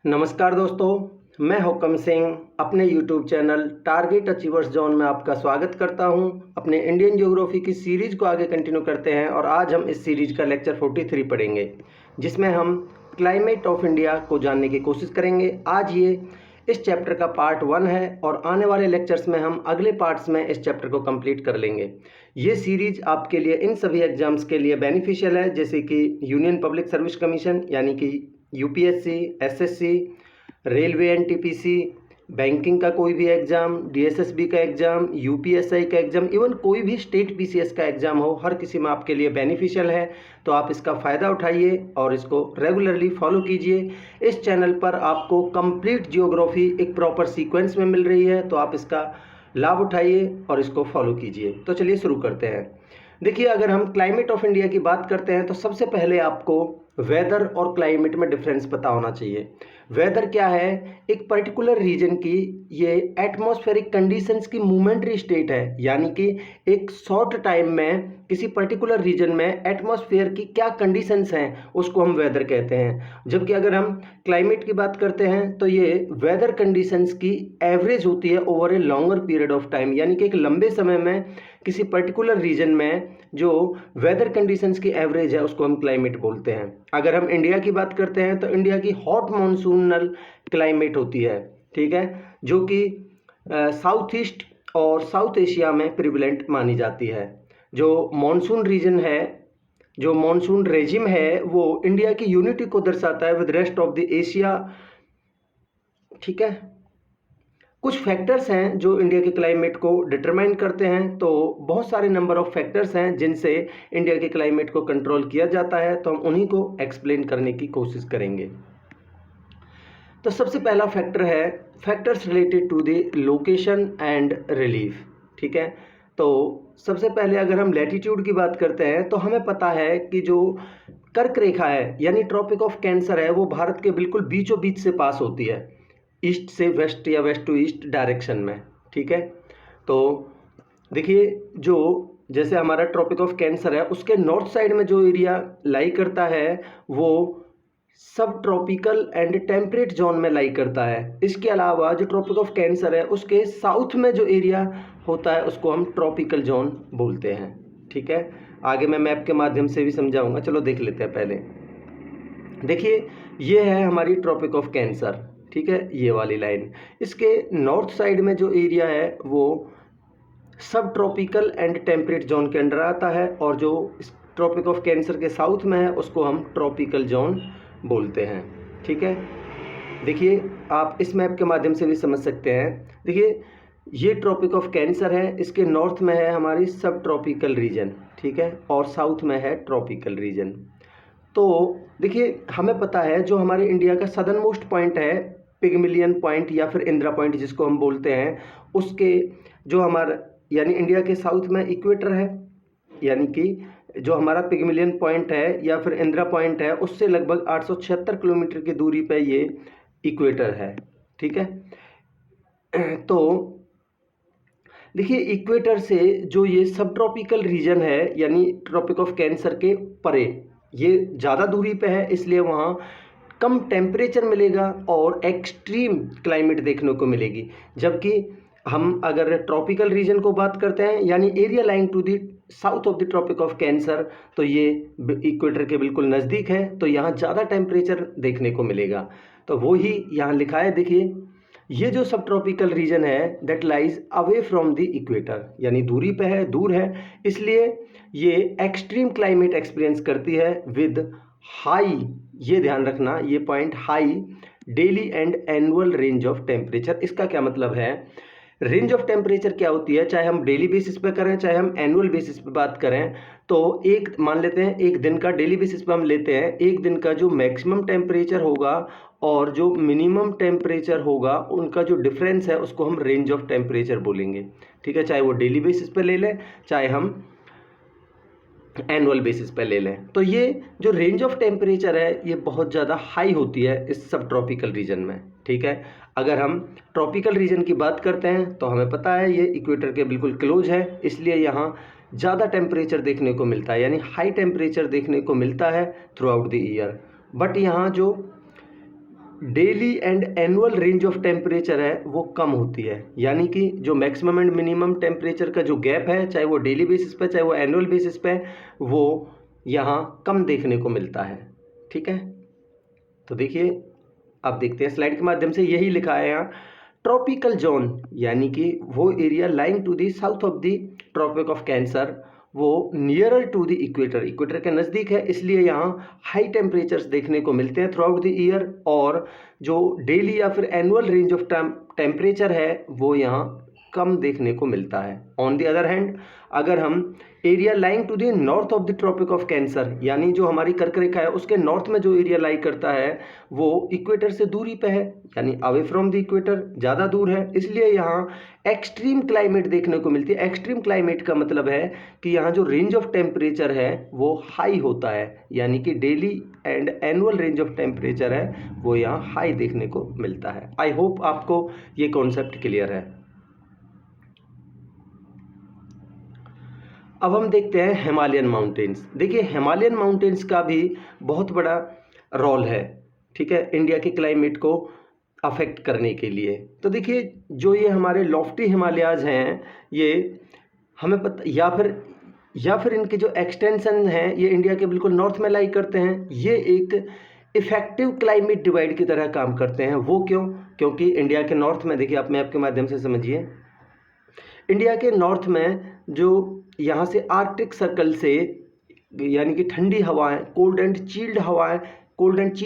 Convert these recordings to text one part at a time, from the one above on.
नमस्कार दोस्तों, मैं हुकम सिंह अपने YouTube channel target achievers zone में आपका स्वागत करता हूं। अपने इंडियन ज्योग्राफी की सीरीज को आगे कंटिन्यू करते हैं और आज हम इस सीरीज का लेक्चर 43 पढ़ेंगे, जिसमें हम क्लाइमेट ऑफ इंडिया को जानने की कोशिश करेंगे। आज ये इस चैप्टर का पार्ट 1 है और आने वाले लेक्चर्स में हम अगले पार्ट्स में इस चैप्टर को कंप्लीट कर लेंगे। ये सीरीज आपके लिए इन सभी एग्जाम्स के लिए बेनिफिशियल है, जैसे कि यूनियन पब्लिक सर्विस कमीशन यानी कि UPSC, SSC, railway NTPC, banking का कोई भी एग्ज़ाम, डीएसएसबी का एग्ज़ाम, यूपीएसआई का एग्ज़ाम, इवन कोई भी स्टेट पीसीएस का एग्ज़ाम हो, हर किसी में आपके लिए बेनिफिशियल है। तो आप इसका फ़ायदा उठाइए और इसको रेगुलरली फॉलो कीजिए। इस चैनल पर आपको कंप्लीट जियोग्राफी एक प्रॉपर सीक्वेंस में मिल रही है, तो आप इसका लाभ उठाइए और इसको फॉलो कीजिए। तो चलिए शुरू करते हैं। देखिए, अगर हम क्लाइमेट ऑफ इंडिया की बात करते हैं तो सबसे पहले आपको वेदर और क्लाइमेट में डिफरेंस पता होना चाहिए। वेदर क्या है? एक पर्टिकुलर रीजन की ये एटमॉस्फेरिक कंडीशंस की मोमेंटरी स्टेट है, यानी कि एक शॉर्ट टाइम में किसी पर्टिकुलर रीजन में एटमॉस्फेयर की क्या कंडीशंस हैं उसको हम वेदर कहते हैं। जबकि अगर हम क्लाइमेट की बात करते हैं तो ये वेदर कंडीशंस की एवरेज होती है over a longer period of time, यानी कि एक लंबे समय में किसी पर्टिकुलर रीजन में जो वेदर कंडीशंस की एवरेज है उसको हम क्लाइमेट बोलते हैं। अगर हम इंडिया की बात करते हैं तो इंडिया की हॉट मॉनसूनल क्लाइमेट होती है, ठीक है, जो कि साउथ ईस्ट और साउथ एशिया में प्रिविलेंट मानी जाती है। जो मॉनसून रीजन है, जो मॉनसून रेजिम है, वो इंडिया की यूनिटी को दर्शाता है with rest of the Asia, ठीक है। कुछ फैक्टर्स हैं जो इंडिया के क्लाइमेट को डिटरमाइन करते हैं, तो बहुत सारे नंबर ऑफ फैक्टर्स हैं जिनसे इंडिया के क्लाइमेट को कंट्रोल किया जाता है, तो हम उन्हीं को एक्सप्लेन करने की कोशिश करेंगे। तो सबसे पहला फैक्टर है factors related to the location and relief, ठीक है। तो सबसे पहले अगर हम लैटिट्यूड की बात करते हैं तो हमें पता है कि जो कर्क रेखा है यानी ट्रॉपिक ऑफ कैंसर है, वो भारत के बिल्कुल बीचों बीच से पास होती है, ईस्ट से वेस्ट या वेस्ट टू ईस्ट डायरेक्शन में, ठीक है। तो देखिए, जो जैसे हमारा ट्रॉपिक ऑफ कैंसर है उसके नॉर्थ साइड में जो एरिया लाई करता है वो सब ट्रॉपिकल एंड टेम्परेट जोन में लाई करता है। इसके अलावा जो ट्रॉपिक ऑफ कैंसर है उसके साउथ में जो एरिया होता है उसको हम ट्रॉपिकल जोन बोलते हैं, ठीक है। आगे मैं मैप के माध्यम से भी समझाऊंगा, चलो देख लेते हैं। पहले देखिए, ये है हमारी ट्रॉपिक ऑफ कैंसर, ठीक है, ये वाली लाइन। इसके नॉर्थ साइड में जो एरिया है वो सब ट्रॉपिकल एंड टेम्परेट जोन के अंडर आता है, और जो ट्रॉपिक ऑफ कैंसर के साउथ में है उसको हम ट्रॉपिकल जोन बोलते हैं, ठीक है। देखिए, आप इस मैप के माध्यम से भी समझ सकते हैं। देखिए, ये ट्रॉपिक ऑफ कैंसर है, इसके नॉर्थ में है हमारी सब ट्रॉपिकल रीजन, ठीक है, और साउथ में है ट्रॉपिकल रीजन। तो देखिए, हमें पता है जो हमारे इंडिया का सदर्न मोस्ट पॉइंट है, पिगमिलियन पॉइंट या फिर इंदिरा पॉइंट जिसको हम बोलते हैं, उसके जो हमारा यानी इंडिया के साउथ में इक्वेटर है, यानी कि जो हमारा पिगमिलियन पॉइंट है या फिर इंदिरा पॉइंट है उससे लगभग 876 किलोमीटर की दूरी पे ये इक्वेटर है, ठीक है। तो देखिए, इक्वेटर से जो ये सब ट्रॉपिकल रीजन है यानी ट्रॉपिक ऑफ कैंसर के परे, ये ज़्यादा दूरी पे है, इसलिए वहाँ कम टेम्परेचर मिलेगा और एक्सट्रीम क्लाइमेट देखने को मिलेगी। जबकि हम अगर ट्रॉपिकल रीजन को बात करते हैं यानी area lying to the south of the tropic of Cancer, तो ये इक्वेटर के बिल्कुल नज़दीक है, तो यहाँ ज़्यादा टेम्परेचर देखने को मिलेगा। तो वो ही यहाँ लिखा है, देखिए, ये जो सब ट्रॉपिकल रीजन है that lies away from the equator, यानी दूरी पे है, दूर है, इसलिए ये एक्सट्रीम क्लाइमेट एक्सपीरियंस करती है विद हाई, ये ध्यान रखना, ये point, high daily and annual range of temperature. इसका क्या मतलब है? रेंज ऑफ टेम्परेचर क्या होती है, चाहे हम डेली बेसिस पे करें चाहे हम एनुअल बेसिस पे बात करें, तो एक मान लेते हैं एक दिन का, डेली बेसिस पे हम लेते हैं एक दिन का जो मैक्सिमम टेम्परेचर होगा और जो मिनिमम टेम्परेचर होगा उनका जो डिफरेंस है उसको हम रेंज ऑफ टेम्परेचर बोलेंगे, ठीक है। चाहे वो डेली बेसिस पे ले लें चाहे हम एनुअल बेसिस पे ले लें, तो ये जो रेंज ऑफ टेम्परेचर है ये बहुत ज़्यादा हाई होती है इस सब ट्रॉपिकल रीजन में, ठीक है। अगर हम ट्रॉपिकल रीजन की बात करते हैं तो हमें पता है ये इक्वेटर के बिल्कुल क्लोज है, इसलिए यहाँ ज़्यादा टेम्परेचर देखने को मिलता है, यानी हाई टेम्परेचर देखने को मिलता है through out the year. But यहाँ जो daily and annual range of temperature है वो कम होती है, यानी कि जो मैक्सिमम एंड मिनिमम टेम्परेचर का जो गैप है, चाहे वो डेली बेसिस पे चाहे वो एनुअल बेसिस पे, वो यहाँ कम देखने को मिलता है। ठीक है, तो देखिए आप देखते हैं स्लाइड के माध्यम से, यही लिखा है यहाँ ट्रॉपिकल जोन, यानी कि वो area lying to the south of the tropic of cancer, वो nearer to the equator, equator के नज़दीक है, इसलिए यहाँ हाई टेम्परेचर्स देखने को मिलते हैं थ्रू आउट द ईयर। और जो डेली या फिर एनुअल रेंज ऑफ टेम्परेचर है वो यहाँ कम देखने को मिलता है। ऑन द अदर हैंड, अगर हम area lying to the north of the tropic of Cancer, यानी जो हमारी कर्क रेखा है उसके नॉर्थ में जो एरिया लाई करता है वो इक्वेटर से दूरी पे है, यानी अवे फ्रॉम द इक्वेटर, ज़्यादा दूर है, इसलिए यहाँ एक्सट्रीम क्लाइमेट देखने को मिलती है। एक्सट्रीम क्लाइमेट का मतलब है कि यहाँ जो रेंज ऑफ टेम्परेचर है वो हाई होता है, यानी कि daily and annual range of temperature है वो यहाँ हाई देखने को मिलता है। आई होप आपको ये कॉन्सेप्ट क्लियर है। अब हम देखते हैं हिमालयन माउंटेन्स। देखिए हिमालयन माउंटेन्स का भी बहुत बड़ा रोल है, ठीक है, इंडिया के क्लाइमेट को अफेक्ट करने के लिए। तो देखिए जो ये हमारे लॉफ्टी हिमालयाज हैं, ये हमें पता, या फिर इनके जो एक्सटेंशन हैं ये इंडिया के बिल्कुल नॉर्थ में लाई करते हैं। ये एक इफेक्टिव क्लाइमेट डिवाइड की तरह काम करते हैं। वो क्यों? क्योंकि इंडिया के नॉर्थ में, देखिए आप मैप के माध्यम से समझिए, इंडिया के नॉर्थ में जो यहाँ से आर्कटिक सर्कल से, यानी कि ठंडी हवाएं, कोल्ड एंड चिल्ड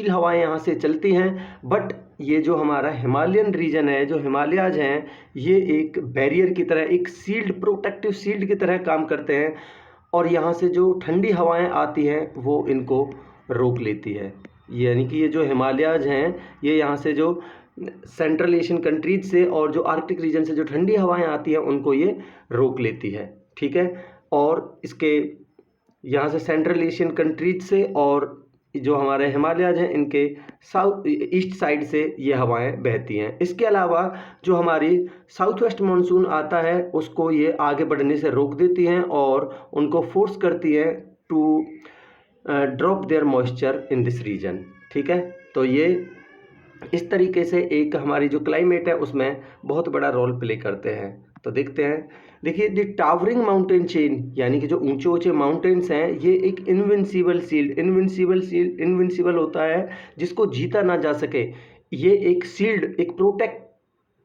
हवाएं यहाँ से चलती हैं। बट ये जो हमारा हिमालयन रीजन है, जो हिमालयाज हैं, ये एक बैरियर की तरह, एक शील्ड, प्रोटेक्टिव शील्ड की तरह काम करते हैं, और यहाँ से जो ठंडी हवाएं आती हैं वो इनको रोक लेती है। यानी कि ये जो हिमालयाज हैं ये यहाँ से जो सेंट्रल एशियन कंट्रीज से और जो आर्कटिक रीजन से जो ठंडी हवाएं आती हैं उनको ये रोक लेती है। ठीक है, और इसके यहाँ से सेंट्रल एशियन कंट्रीज से और जो हमारे हिमालयाज हैं इनके साउथ ईस्ट साइड से ये हवाएं बहती हैं। इसके अलावा जो हमारी साउथ वेस्ट मानसून आता है उसको ये आगे बढ़ने से रोक देती हैं और उनको फोर्स करती हैं to drop their moisture in this region. ठीक है, तो ये इस तरीके से एक हमारी जो क्लाइमेट है उसमें बहुत बड़ा रोल प्ले करते हैं। तो देखते हैं, देखिए द टावरिंग माउंटेन चेन, यानी कि जो ऊंचे ऊंचे माउंटेन्स हैं ये एक इनविंसिबल होता है जिसको जीता ना जा सके। ये एक शील्ड, एक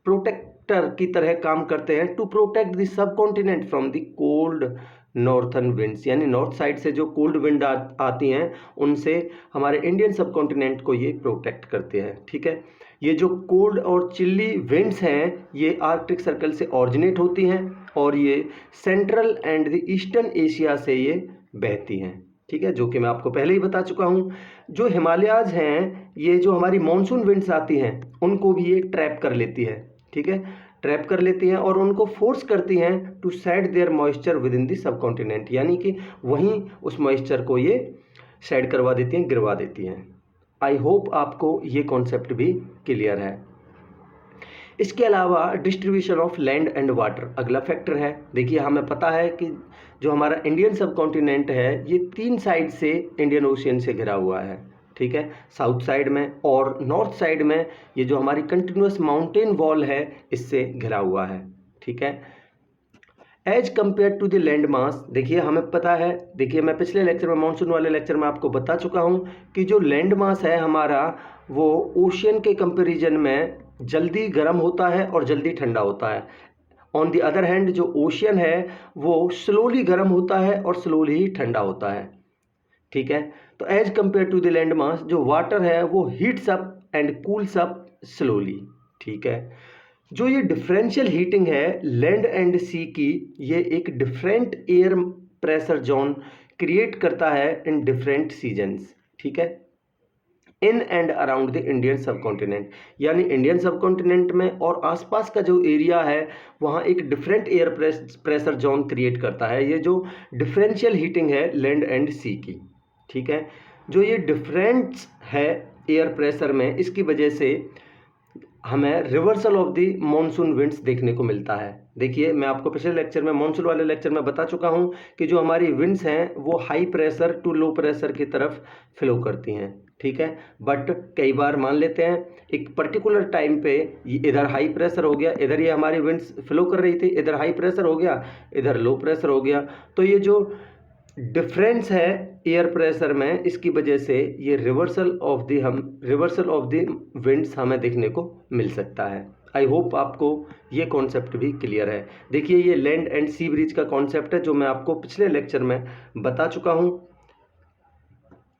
प्रोटेक्टर की तरह काम करते हैं to protect the subcontinent from the cold northern winds, यानी नॉर्थ साइड से जो कोल्ड विंड आती हैं उनसे हमारे इंडियन सब कॉन्टिनेंट को ये प्रोटेक्ट करते हैं। ठीक है, ये जो कोल्ड और चिल्ली विंड्स हैं ये आर्कटिक सर्कल से ऑरिजिनेट होती हैं और ये central and the eastern Asia से ये बहती हैं। ठीक है, जो कि मैं आपको पहले ही बता चुका हूँ। जो हिमालयाज हैं ये जो हमारी मानसून विंड्स आती हैं उनको भी ये ट्रैप कर लेती है। ठीक है, ट्रैप कर लेती हैं और उनको फोर्स करती हैं to set their moisture within the subcontinent, यानी कि वहीं उस मॉइस्चर को ये सेट करवा देती हैं, गिरवा देती हैं। आई होप आपको ये कॉन्सेप्ट भी क्लियर है। इसके अलावा distribution of land and water अगला फैक्टर है। देखिए हमें पता है कि जो हमारा इंडियन सब कॉन्टिनेंट है ये 3 साइड से इंडियन ओशियन से घिरा हुआ है। ठीक है, साउथ साइड में और नॉर्थ साइड में ये जो हमारी कंटिन्यूस माउंटेन वॉल है इससे घिरा हुआ है। ठीक है, as compare to the land mass, देखिए हमें पता है, देखिए मैं पिछले लेक्चर में, मानसून वाले लेक्चर में आपको बता चुका हूँ कि जो लैंड मास है हमारा वो ओशियन के कंपेरिजन में जल्दी गर्म होता है और जल्दी ठंडा होता है। ऑन द अदर हैंड जो ओशियन है वो स्लोली गर्म होता है और स्लोली ही ठंडा होता है। ठीक है, तो as compare to the land mass जो वाटर है वो heats up and cools up slowly. ठीक है, जो ये डिफरेंशियल हीटिंग है लैंड एंड सी की, ये एक different air pressure zone create करता है इन डिफरेंट सीजन्स। ठीक है, in and around the Indian subcontinent, यानी इंडियन सब कॉन्टिनेंट में और आसपास का जो एरिया है वहाँ एक different air pressure zone create करता है, ये जो डिफरेंशियल हीटिंग है लैंड एंड सी की। ठीक है, जो ये डिफरेंस है एयर प्रेशर में, इसकी वजह से हमें reversal of the monsoon winds देखने को मिलता है। देखिए मैं आपको पिछले लेक्चर में, मानसून वाले लेक्चर में बता चुका हूँ कि जो हमारी विंड्स हैं वो high pressure to low pressure की तरफ फ्लो करती हैं। ठीक है। बट कई बार मान लेते हैं एक पर्टिकुलर टाइम पे इधर हाई प्रेशर हो गया, इधर ये हमारी विंड्स फ्लो कर रही थी, इधर हाई प्रेशर हो गया, इधर लो प्रेशर हो गया, तो ये जो डिफरेंस है एयर प्रेशर में, इसकी वजह से ये रिवर्सल ऑफ द विंड्स हमें देखने को मिल सकता है। आई होप आपको ये कॉन्सेप्ट भी क्लियर है। देखिए ये लैंड एंड सी ब्रिज का कॉन्सेप्ट है जो मैं आपको पिछले लेक्चर में बता चुका हूँ।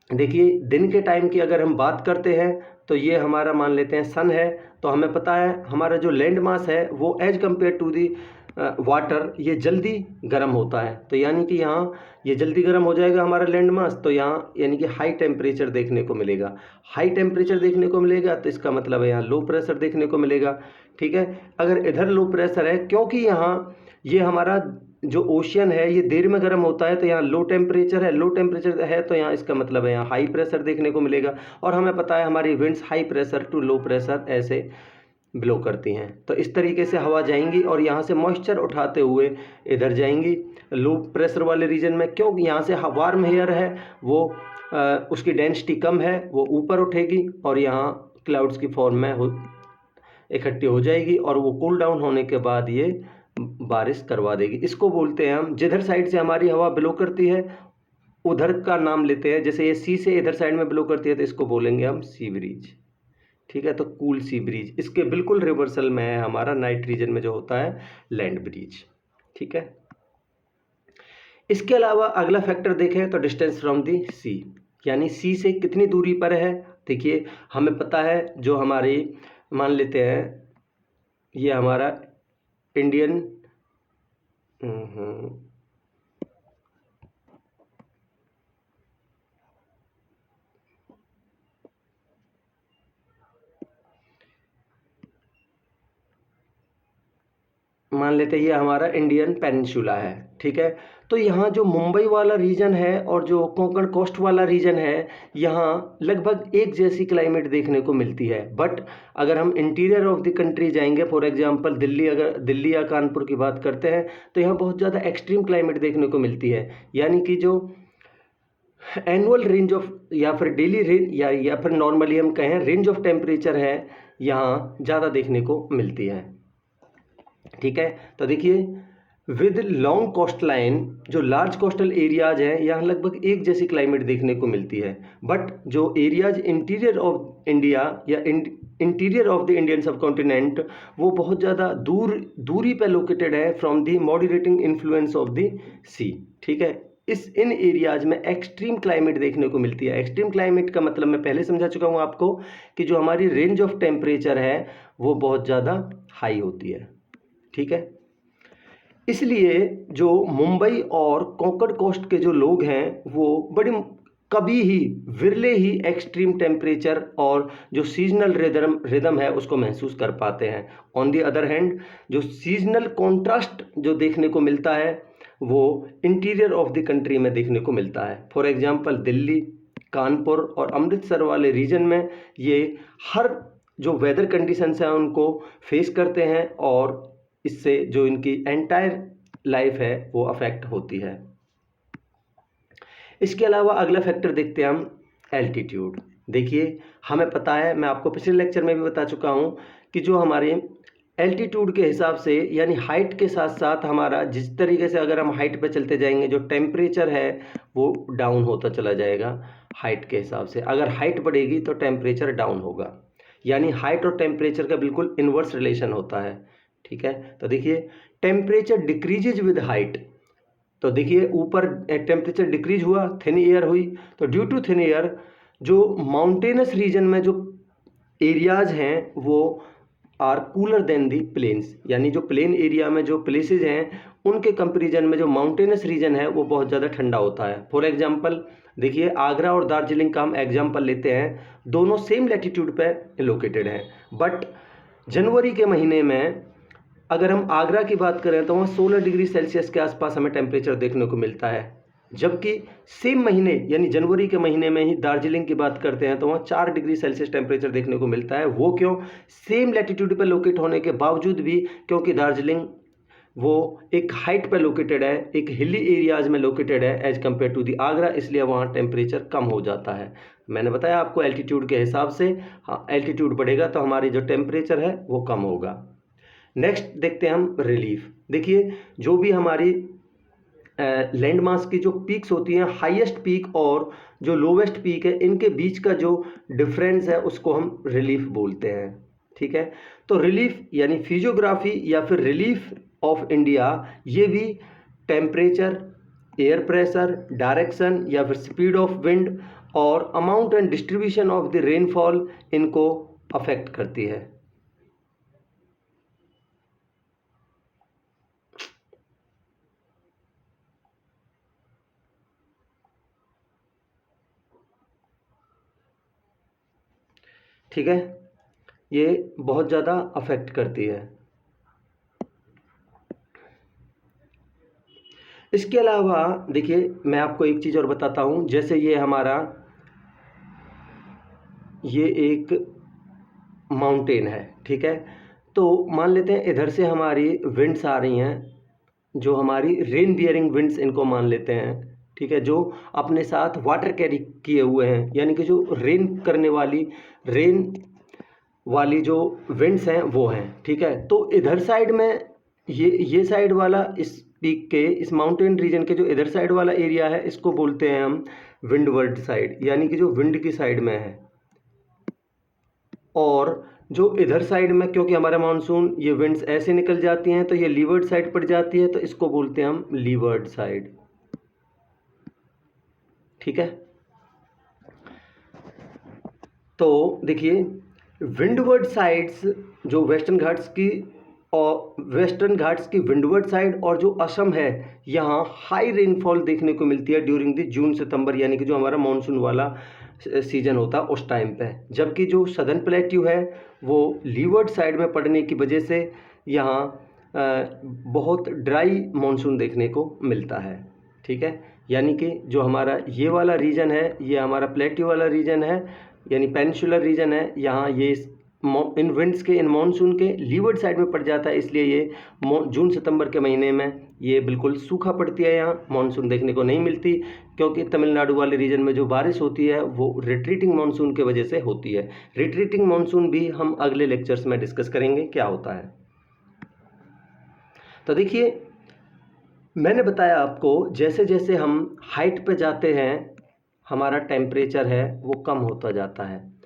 देखिए दिन के टाइम की अगर हम बात करते हैं तो ये हमारा मान लेते हैं सन है, तो हमें पता है हमारा जो लैंड मास है वो as compare to the water ये जल्दी गर्म होता है, तो यानी कि यहाँ ये जल्दी गर्म हो जाएगा हमारा लैंड मास, तो यहाँ यानी कि हाई टेम्परेचर देखने को मिलेगा। हाई टेम्परेचर देखने को मिलेगा तो इसका मतलब है यहाँ लो प्रेशर देखने को मिलेगा। ठीक है, अगर इधर लो प्रेशर है क्योंकि यहाँ ये हमारा जो ओशियन है ये देर में गर्म होता है, तो यहाँ लो टेम्परेचर है, लो टेम्परेचर है तो यहाँ इसका मतलब है यहाँ हाई प्रेशर देखने को मिलेगा। और हमें पता है हमारी winds high pressure to low pressure ऐसे ब्लो करती हैं, तो इस तरीके से हवा जाएंगी और यहाँ से मॉइस्चर उठाते हुए इधर जाएंगी लो प्रेशर वाले रीजन में। क्योंकि यहाँ से वार्म एयर है वो उसकी डेंसिटी कम है, वो ऊपर उठेगी और यहाँ क्लाउड्स की फॉर्म में इकट्ठी हो जाएगी और वो कूल डाउन होने के बाद ये बारिश करवा देगी। इसको बोलते हैं हम, जिधर साइड से हमारी हवा ब्लो करती है उधर का नाम लेते हैं, जैसे ये सी से इधर साइड में ब्लो करती है तो इसको बोलेंगे हम सी ब्रीज। ठीक है, तो कूल सी ब्रीज। इसके बिल्कुल रिवर्सल में है हमारा नाइट रीजन में जो होता है लैंड ब्रीज। ठीक है, इसके अलावा अगला फैक्टर देखें तो डिस्टेंस फ्रॉम दी सी, यानी सी से कितनी दूरी पर है। देखिए हमें पता है जो हमारी मान लेते हैं ये हमारा इंडियन मान लेते हैं ये हमारा इंडियन पेनिनसुला है। ठीक है, तो यहाँ जो मुंबई वाला रीजन है और जो कोंकण कोस्ट वाला रीजन है यहाँ लगभग एक जैसी क्लाइमेट देखने को मिलती है। बट अगर हम इंटीरियर ऑफ द कंट्री जाएंगे, फॉर एग्जांपल दिल्ली, अगर दिल्ली या कानपुर की बात करते हैं तो यहाँ बहुत ज़्यादा एक्सट्रीम क्लाइमेट देखने को मिलती है, यानी कि जो एनुअल रेंज ऑफ या फिर डेली रेंज या फिर नॉर्मली हम कहें रेंज ऑफ टेम्परेचर है यहाँ ज़्यादा देखने को मिलती है। ठीक है, तो देखिए विद लॉन्ग कोस्ट लाइन जो लार्ज कोस्टल एरियाज हैं यहाँ लगभग एक जैसी क्लाइमेट देखने को मिलती है। बट जो एरियाज इंटीरियर ऑफ इंडिया या interior of the Indian subcontinent वो बहुत ज़्यादा दूरी पे लोकेटेड है from the moderating influence of the sea. ठीक है, इन एरियाज में एक्सट्रीम क्लाइमेट देखने को मिलती है। एक्सट्रीम क्लाइमेट का मतलब मैं पहले समझा चुका हूँ आपको कि जो हमारी रेंज ऑफ टेम्परेचर है वो बहुत ज़्यादा हाई होती है। ठीक है, इसलिए जो मुंबई और कोंकण कोस्ट के जो लोग हैं वो बड़ी कभी ही विरले ही एक्सट्रीम टेम्परेचर और जो सीजनल रिदम है उसको महसूस कर पाते हैं। ऑन दी अदर हैंड जो सीजनल कॉन्ट्रास्ट जो देखने को मिलता है वो इंटीरियर ऑफ द कंट्री में देखने को मिलता है। फॉर एग्जांपल दिल्ली, कानपुर और अमृतसर वाले रीजन में ये हर जो वेदर कंडीशंस हैं उनको फेस करते हैं और इससे जो इनकी एंटायर लाइफ है वो अफेक्ट होती है। इसके अलावा अगला फैक्टर देखते हैं हम एल्टीट्यूड। देखिए हमें पता है, मैं आपको पिछले लेक्चर में भी बता चुका हूँ कि जो हमारे एल्टीट्यूड के हिसाब से यानी हाइट के साथ साथ हमारा जिस तरीके से अगर हम हाइट पे चलते जाएंगे जो टेम्परेचर है वो डाउन होता चला जाएगा हाइट के हिसाब से। अगर हाइट बढ़ेगी तो टेम्परेचर डाउन होगा, यानी हाइट और टेम्परेचर का बिल्कुल इन्वर्स रिलेशन होता है। ठीक है, तो देखिए टेम्परेचर डिक्रीजेज विद हाइट, तो देखिए ऊपर टेम्परेचर डिक्रीज हुआ, थिन एयर हुई, तो ड्यू टू थिन एयर जो माउंटेनस रीजन में जो एरियाज हैं वो are cooler than the plains, यानी जो प्लेन एरिया में जो प्लेसेज हैं उनके कंपेरिजन में जो माउंटेनस रीजन है वो बहुत ज़्यादा ठंडा होता है। फॉर एग्जांपल देखिए आगरा और दार्जिलिंग का हम एग्जांपल लेते हैं, दोनों सेम लैटिट्यूड पे लोकेटेड हैं। बट जनवरी के महीने में अगर हम आगरा की बात करें तो वहाँ 16 डिग्री सेल्सियस के आसपास हमें टेम्परेचर देखने को मिलता है, जबकि सेम महीने यानी जनवरी के महीने में ही दार्जिलिंग की बात करते हैं तो वहाँ 4 डिग्री सेल्सियस टेम्परेचर देखने को मिलता है। वो क्यों? सेम लैटिट्यूड पर लोकेट होने के बावजूद भी, क्योंकि दार्जिलिंग वो एक हाइट पर लोकेटेड है, एक हिली एरियाज में लोकेटेड है as compare to the Agra, इसलिए वहाँ टेम्परेचर कम हो जाता है। मैंने बताया आपको एल्टीट्यूड के हिसाब से, हाँ एल्टीट्यूड बढ़ेगा तो हमारी जो टेम्परेचर है वो कम होगा। नेक्स्ट देखते हैं हम रिलीफ। देखिए जो भी हमारी लैंड मास की जो पीक्स होती हैं, हाईएस्ट पीक और जो लोवेस्ट पीक है, इनके बीच का जो डिफरेंस है उसको हम रिलीफ बोलते हैं। ठीक है, तो रिलीफ यानी फिजियोग्राफी या फिर रिलीफ ऑफ इंडिया, ये भी टेम्परेचर, एयर प्रेशर, डायरेक्शन या फिर स्पीड ऑफ विंड और amount and distribution of the rainfall, इनको अफेक्ट करती है। ठीक है, ये बहुत ज़्यादा अफेक्ट करती है। इसके अलावा देखिए मैं आपको एक चीज़ और बताता हूँ, जैसे ये हमारा ये एक माउंटेन है, ठीक है, तो मान लेते हैं इधर से हमारी विंड्स आ रही हैं, जो हमारी रेन बियरिंग विंड्स इनको मान लेते हैं, ठीक है, जो अपने साथ वाटर कैरी किए हुए हैं, यानी कि जो रेन करने वाली जो विंड्स हैं वो हैं। ठीक है, तो इधर साइड में ये साइड वाला, इस पीक के, इस माउंटेन रीजन के जो इधर साइड वाला एरिया है, इसको बोलते हैं हम विंडवर्ड साइड, यानी कि जो विंड की साइड में है। और जो इधर साइड में, क्योंकि हमारा मानसून ये विंड्स ऐसे निकल जाती हैं तो ये लीवर्ड साइड पड़ जाती है, तो इसको बोलते हैं हम लीवर्ड साइड। ठीक है, तो देखिए विंडवर्ड साइड्स जो वेस्टर्न घाट्स की विंडवर्ड साइड और जो असम है, यहाँ हाई रेनफॉल देखने को मिलती है ड्यूरिंग द जून सितंबर, यानी कि जो हमारा मानसून वाला सीजन होता है उस टाइम पे। जबकि जो सदर्न प्लेट्यू है वो लीवर्ड साइड में पड़ने की वजह से यहाँ बहुत ड्राई मानसून देखने को मिलता है। ठीक है, यानी कि जो हमारा ये वाला रीजन है, ये हमारा प्लेट्यू वाला रीजन है, यानी पेनिनसुलर रीजन है, यहाँ ये इन विंड्स के, इन मानसून के लीवर्ड साइड में पड़ जाता है, इसलिए ये जून सितंबर के महीने में ये बिल्कुल सूखा पड़ती है, यहाँ मानसून देखने को नहीं मिलती, क्योंकि तमिलनाडु वाले रीजन में जो बारिश होती है वो रिट्रीटिंग मानसून की वजह से होती है। रिट्रीटिंग मानसून भी हम अगले लेक्चर्स में डिस्कस करेंगे क्या होता है। तो देखिए मैंने बताया आपको, जैसे जैसे हम हाइट पे जाते हैं हमारा टेम्परेचर है वो कम होता जाता है।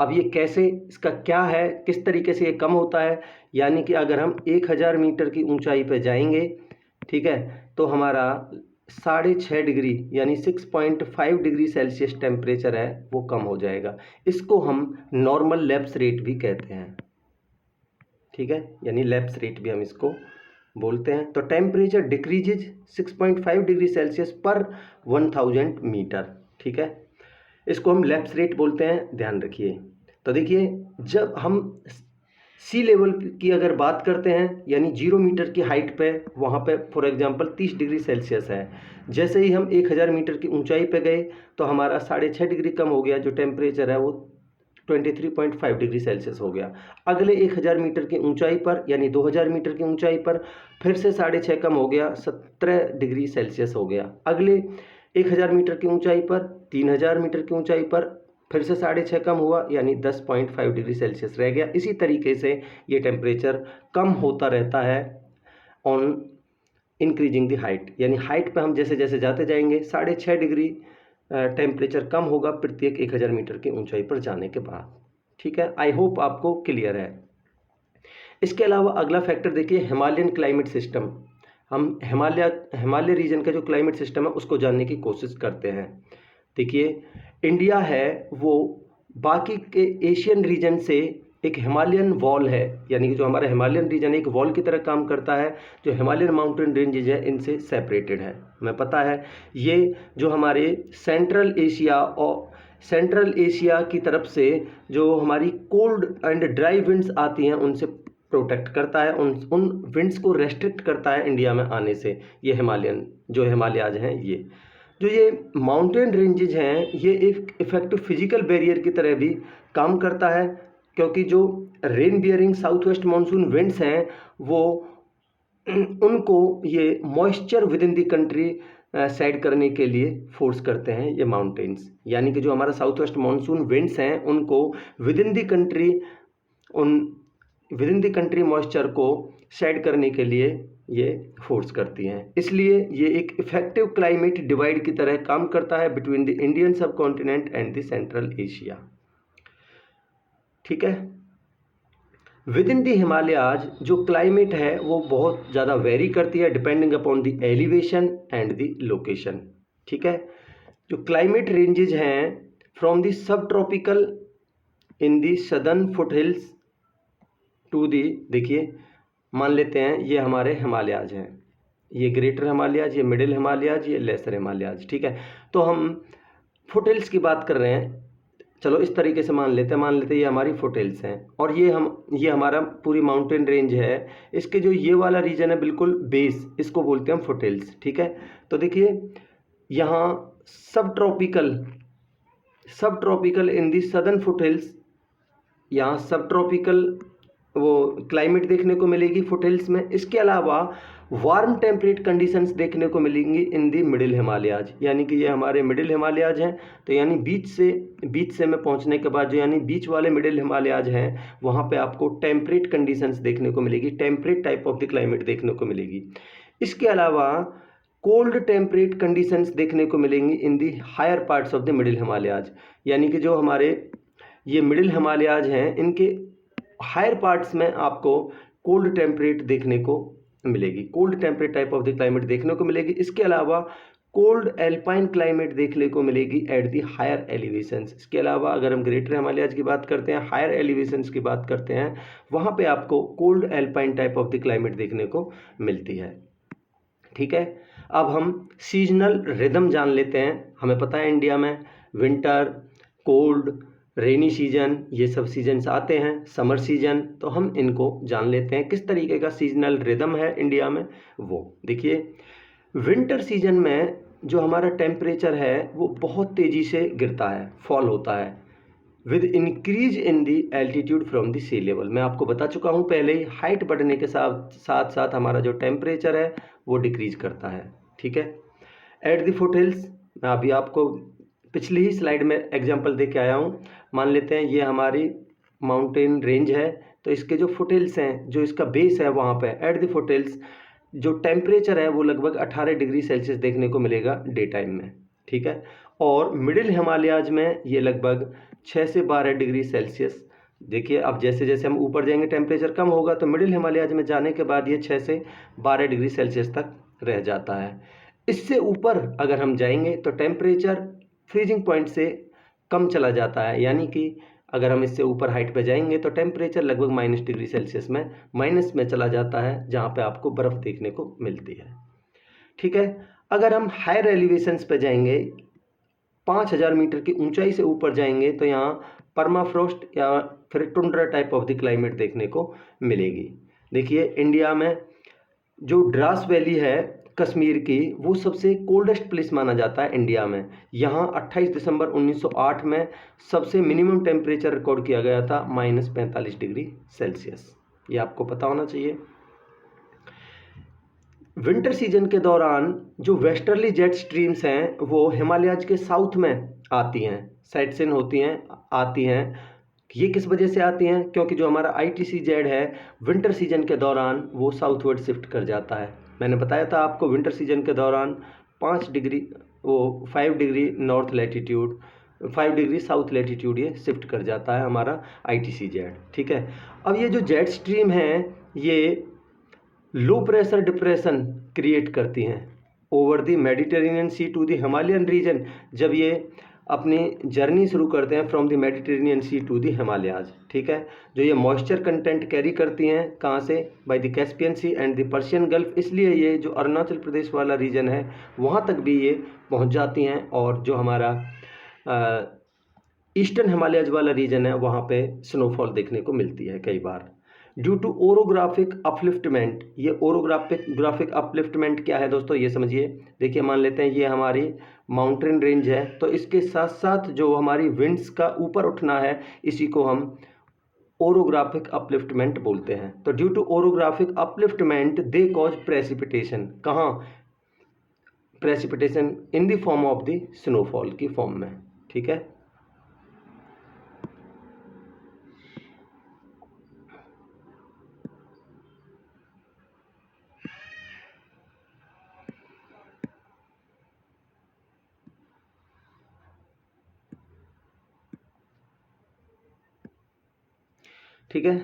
अब ये कैसे, इसका क्या है, किस तरीके से ये कम होता है, यानी कि अगर हम 1000 मीटर की ऊंचाई पे जाएंगे, ठीक है, तो हमारा 6.5 डिग्री यानी 6.5 डिग्री सेल्सियस टेम्परेचर है वो कम हो जाएगा। इसको हम नॉर्मल लैप्स रेट भी कहते हैं। ठीक है, यानी लैप्स रेट भी हम इसको बोलते हैं। तो टेम्परेचर डिक्रीजेज 6.5 डिग्री सेल्सियस पर 1000 मीटर। ठीक है, इसको हम लैप्स रेट बोलते हैं, ध्यान रखिए। तो देखिए जब हम सी लेवल की अगर बात करते हैं, यानी 0 मीटर की हाइट पे, वहाँ पे फॉर एग्जांपल 30 डिग्री सेल्सियस है, जैसे ही हम 1000 मीटर की ऊंचाई पे गए तो हमारा 6.5 डिग्री कम हो गया, जो टेम्परेचर है वो 23.5 डिग्री सेल्सियस हो गया। अगले 1000 मीटर की ऊंचाई पर, यानी 2000 मीटर की ऊंचाई पर फिर से 6.5 कम हो गया, 17 डिग्री सेल्सियस हो गया। अगले 1000 मीटर की ऊंचाई पर, 3000 मीटर की ऊंचाई पर फिर से 6.5 कम हुआ, यानी 10.5 डिग्री सेल्सियस रह गया। इसी तरीके से ये टेम्परेचर कम होता रहता है ऑन इंक्रीजिंग द हाइट, यानी हाइट पे हम जैसे जैसे जाते जाएंगे 6.5 डिग्री टेम्परेचर कम होगा प्रत्येक 1000 मीटर की ऊंचाई पर जाने के बाद। ठीक है, आई होप आपको क्लियर है। इसके अलावा अगला फैक्टर देखिए हिमालयन क्लाइमेट सिस्टम। हम हिमालय रीजन का जो क्लाइमेट सिस्टम है उसको जानने की कोशिश करते हैं। देखिए इंडिया है वो बाकी के एशियन रीजन से एक हिमालयन वॉल है, यानी कि जो हमारा हिमालयन रीजन एक वॉल की तरह काम करता है, जो हिमालयन माउंटेन रेंजेज है इनसे सेपरेटेड है। हमें पता है ये जो हमारे सेंट्रल एशिया की तरफ से जो हमारी कोल्ड एंड ड्राई विंड्स आती हैं उनसे प्रोटेक्ट करता है, उन विंड्स को रेस्ट्रिक्ट करता है इंडिया में आने से। ये हिमालयाज हैं, ये माउंटेन रेंजेज हैं, ये एक इफेक्टिव फिजिकल बैरियर की तरह भी काम करता है, क्योंकि जो rain bearing south west monsoon winds हैं वो उनको ये moisture within the country set करने के लिए फोर्स करते हैं ये माउंटेन्स, यानी कि जो हमारा साउथ वेस्ट मानसून विंड्स हैं उनको with in the country moisture को शेड करने के लिए ये फोर्स करती हैं। इसलिए ये एक इफेक्टिव क्लाइमेट डिवाइड की तरह काम करता है बिटवीन द इंडियन सब continent and the central Asia. ठीक है, विद इन द हिमालयाज जो क्लाइमेट है वो बहुत ज़्यादा वेरी करती है depending upon the elevation and the location. ठीक है, जो क्लाइमेट रेंजेज हैं from the subtropical in the southern foothills to the, देखिए मान लेते हैं ये हमारे हिमालयाज हैं, ये ग्रेटर हिमालयाज, ये मिडिल हिमालयाज, ये लेसर हिमालयाज। ठीक है, तो हम फुटहिल्स की बात कर रहे हैं, चलो इस तरीके से मान लेते हैं ये हमारी फुटहिल्स हैं और ये हमारा पूरी माउंटेन रेंज है। इसके जो ये वाला रीजन है बिल्कुल बेस, इसको बोलते हैं हम फुटहिल्स। ठीक है, तो देखिए यहाँ सब ट्रॉपिकल इन दी सदर्न फुटहिल्स, यहाँ सब ट्रॉपिकल वो क्लाइमेट देखने को मिलेगी फुटहिल्स में। इसके अलावा वार्म टेम्परेट कंडीशंस देखने को मिलेंगी इन दी मिडिल हिमालयाज, यानी कि ये हमारे मिडिल हिमालयाज हैं। तो यानी बीच से में पहुंचने के बाद जो यानी बीच वाले मिडिल हिमालयाज हैं वहाँ पे आपको टेम्परेट कंडीशंस देखने को मिलेगी, temperate type of the climate देखने को मिलेगी। इसके अलावा कोल्ड टेम्परेट कंडीशंस देखने को मिलेंगी in the higher parts of the middle Himalayas, यानी कि जो हमारे ये मिडिल हिमालयाज हैं इनके हायर पार्ट्स में आपको कोल्ड टेम्परेट देखने को मिलेगी, cold temperate type of the climate देखने को मिलेगी। इसके अलावा कोल्ड एल्पाइन क्लाइमेट देखने को मिलेगी एट द हायर एलिवेशंस। इसके अलावा अगर हम ग्रेटर हिमालयाज की बात करते हैं, हायर एलिवेशंस की बात करते हैं, वहाँ पे आपको cold alpine type of the climate देखने को मिलती है। ठीक है, अब हम सीजनल रिदम जान लेते हैं। हमें पता है इंडिया में विंटर, कोल्ड, रेनी सीजन, ये सब सीजन्स आते हैं, समर सीजन, तो हम इनको जान लेते हैं किस तरीके का सीजनल रिदम है इंडिया में। वो देखिए विंटर सीजन में जो हमारा टेम्परेचर है वो बहुत तेज़ी से गिरता है, फॉल होता है with increase in the altitude from the sea level. मैं आपको बता चुका हूँ पहले ही, हाइट बढ़ने के साथ साथ हमारा जो टेम्परेचर है वो डिक्रीज करता है। ठीक है, एट द फुटहिल्स, मैं अभी आपको पिछली ही स्लाइड में एग्जांपल दे के आया हूँ। मान लेते हैं ये हमारी माउंटेन रेंज है, तो इसके जो फुटहिल्स हैं, जो इसका बेस है वहाँ पे एट द फुटहिल्स जो टेम्परेचर है वो लगभग 18 डिग्री सेल्सियस देखने को मिलेगा डे टाइम में। ठीक है, और मिडिल हिमालयाज में ये लगभग 6 से 12 डिग्री सेल्सियस। देखिए अब जैसे जैसे हम ऊपर जाएंगे टेम्परेचर कम होगा, तो मिडिल हिमालयाज में जाने के बाद ये 6 से 12 डिग्री सेल्सियस तक रह जाता है। इससे ऊपर अगर हम जाएंगे तो टेम्परेचर फ्रीजिंग पॉइंट से कम चला जाता है, यानी कि अगर हम इससे ऊपर हाइट पे जाएंगे तो टेम्परेचर लगभग माइनस डिग्री सेल्सियस में माइनस में चला जाता है, जहाँ पे आपको बर्फ़ देखने को मिलती है। ठीक है, अगर हम हायर एलिवेशंस पे जाएंगे, 5000 मीटर की ऊंचाई से ऊपर जाएंगे, तो यहाँ परमाफ्रॉस्ट या फिर tundra type of the climate देखने को मिलेगी। देखिए इंडिया में जो द्रास वैली है कश्मीर की, वो सबसे कोल्डेस्ट प्लेस माना जाता है इंडिया में। यहाँ 28 दिसंबर 1908 में सबसे मिनिमम टेम्परेचर रिकॉर्ड किया गया था -45 डिग्री सेल्सियस। ये आपको पता होना चाहिए। विंटर सीजन के दौरान जो वेस्टर्ली जेट स्ट्रीम्स हैं वो हिमालयाज के साउथ में आती हैं, साइट सीन होती हैं, आती हैं। ये किस वजह से आती हैं? क्योंकि जो हमारा ITCZ है विंटर सीजन के दौरान वो साउथवर्ड शिफ्ट कर जाता है। मैंने बताया था आपको विंटर सीजन के दौरान 5 degree north latitude, 5 degree south latitude ये शिफ्ट कर जाता है हमारा ITCZ। ठीक है, अब ये जो जेट स्ट्रीम है ये लो प्रेशर डिप्रेशन क्रिएट करती हैं over the Mediterranean Sea to the Himalayan region. जब ये अपनी जर्नी शुरू करते हैं from the Mediterranean Sea to the Himalayas. ठीक है, जो ये मॉइस्चर कंटेंट कैरी करती हैं कहाँ से? By the Caspian Sea and the Persian Gulf. इसलिए ये जो अरुणाचल प्रदेश वाला रीजन है वहाँ तक भी ये पहुँच जाती हैं, और जो हमारा ईस्टर्न हिमालयाज वाला रीजन है वहाँ पे स्नोफॉल देखने को मिलती है कई बार ड्यू टू ओरोग्राफिक अपलिफ्टमेंट। ये ओरोग्राफिक अपलिफ्टमेंट क्या है दोस्तों, ये समझिए। देखिए मान लेते हैं ये हमारी माउंटेन रेंज है, तो इसके साथ साथ जो हमारी विंड्स का ऊपर उठना है इसी को हम ओरोग्राफिक अपलिफ्टमेंट बोलते हैं। तो due to orographic upliftment they cause precipitation. कहाँ precipitation in the form of the snowfall की फॉर्म में। ठीक है, ठीक है।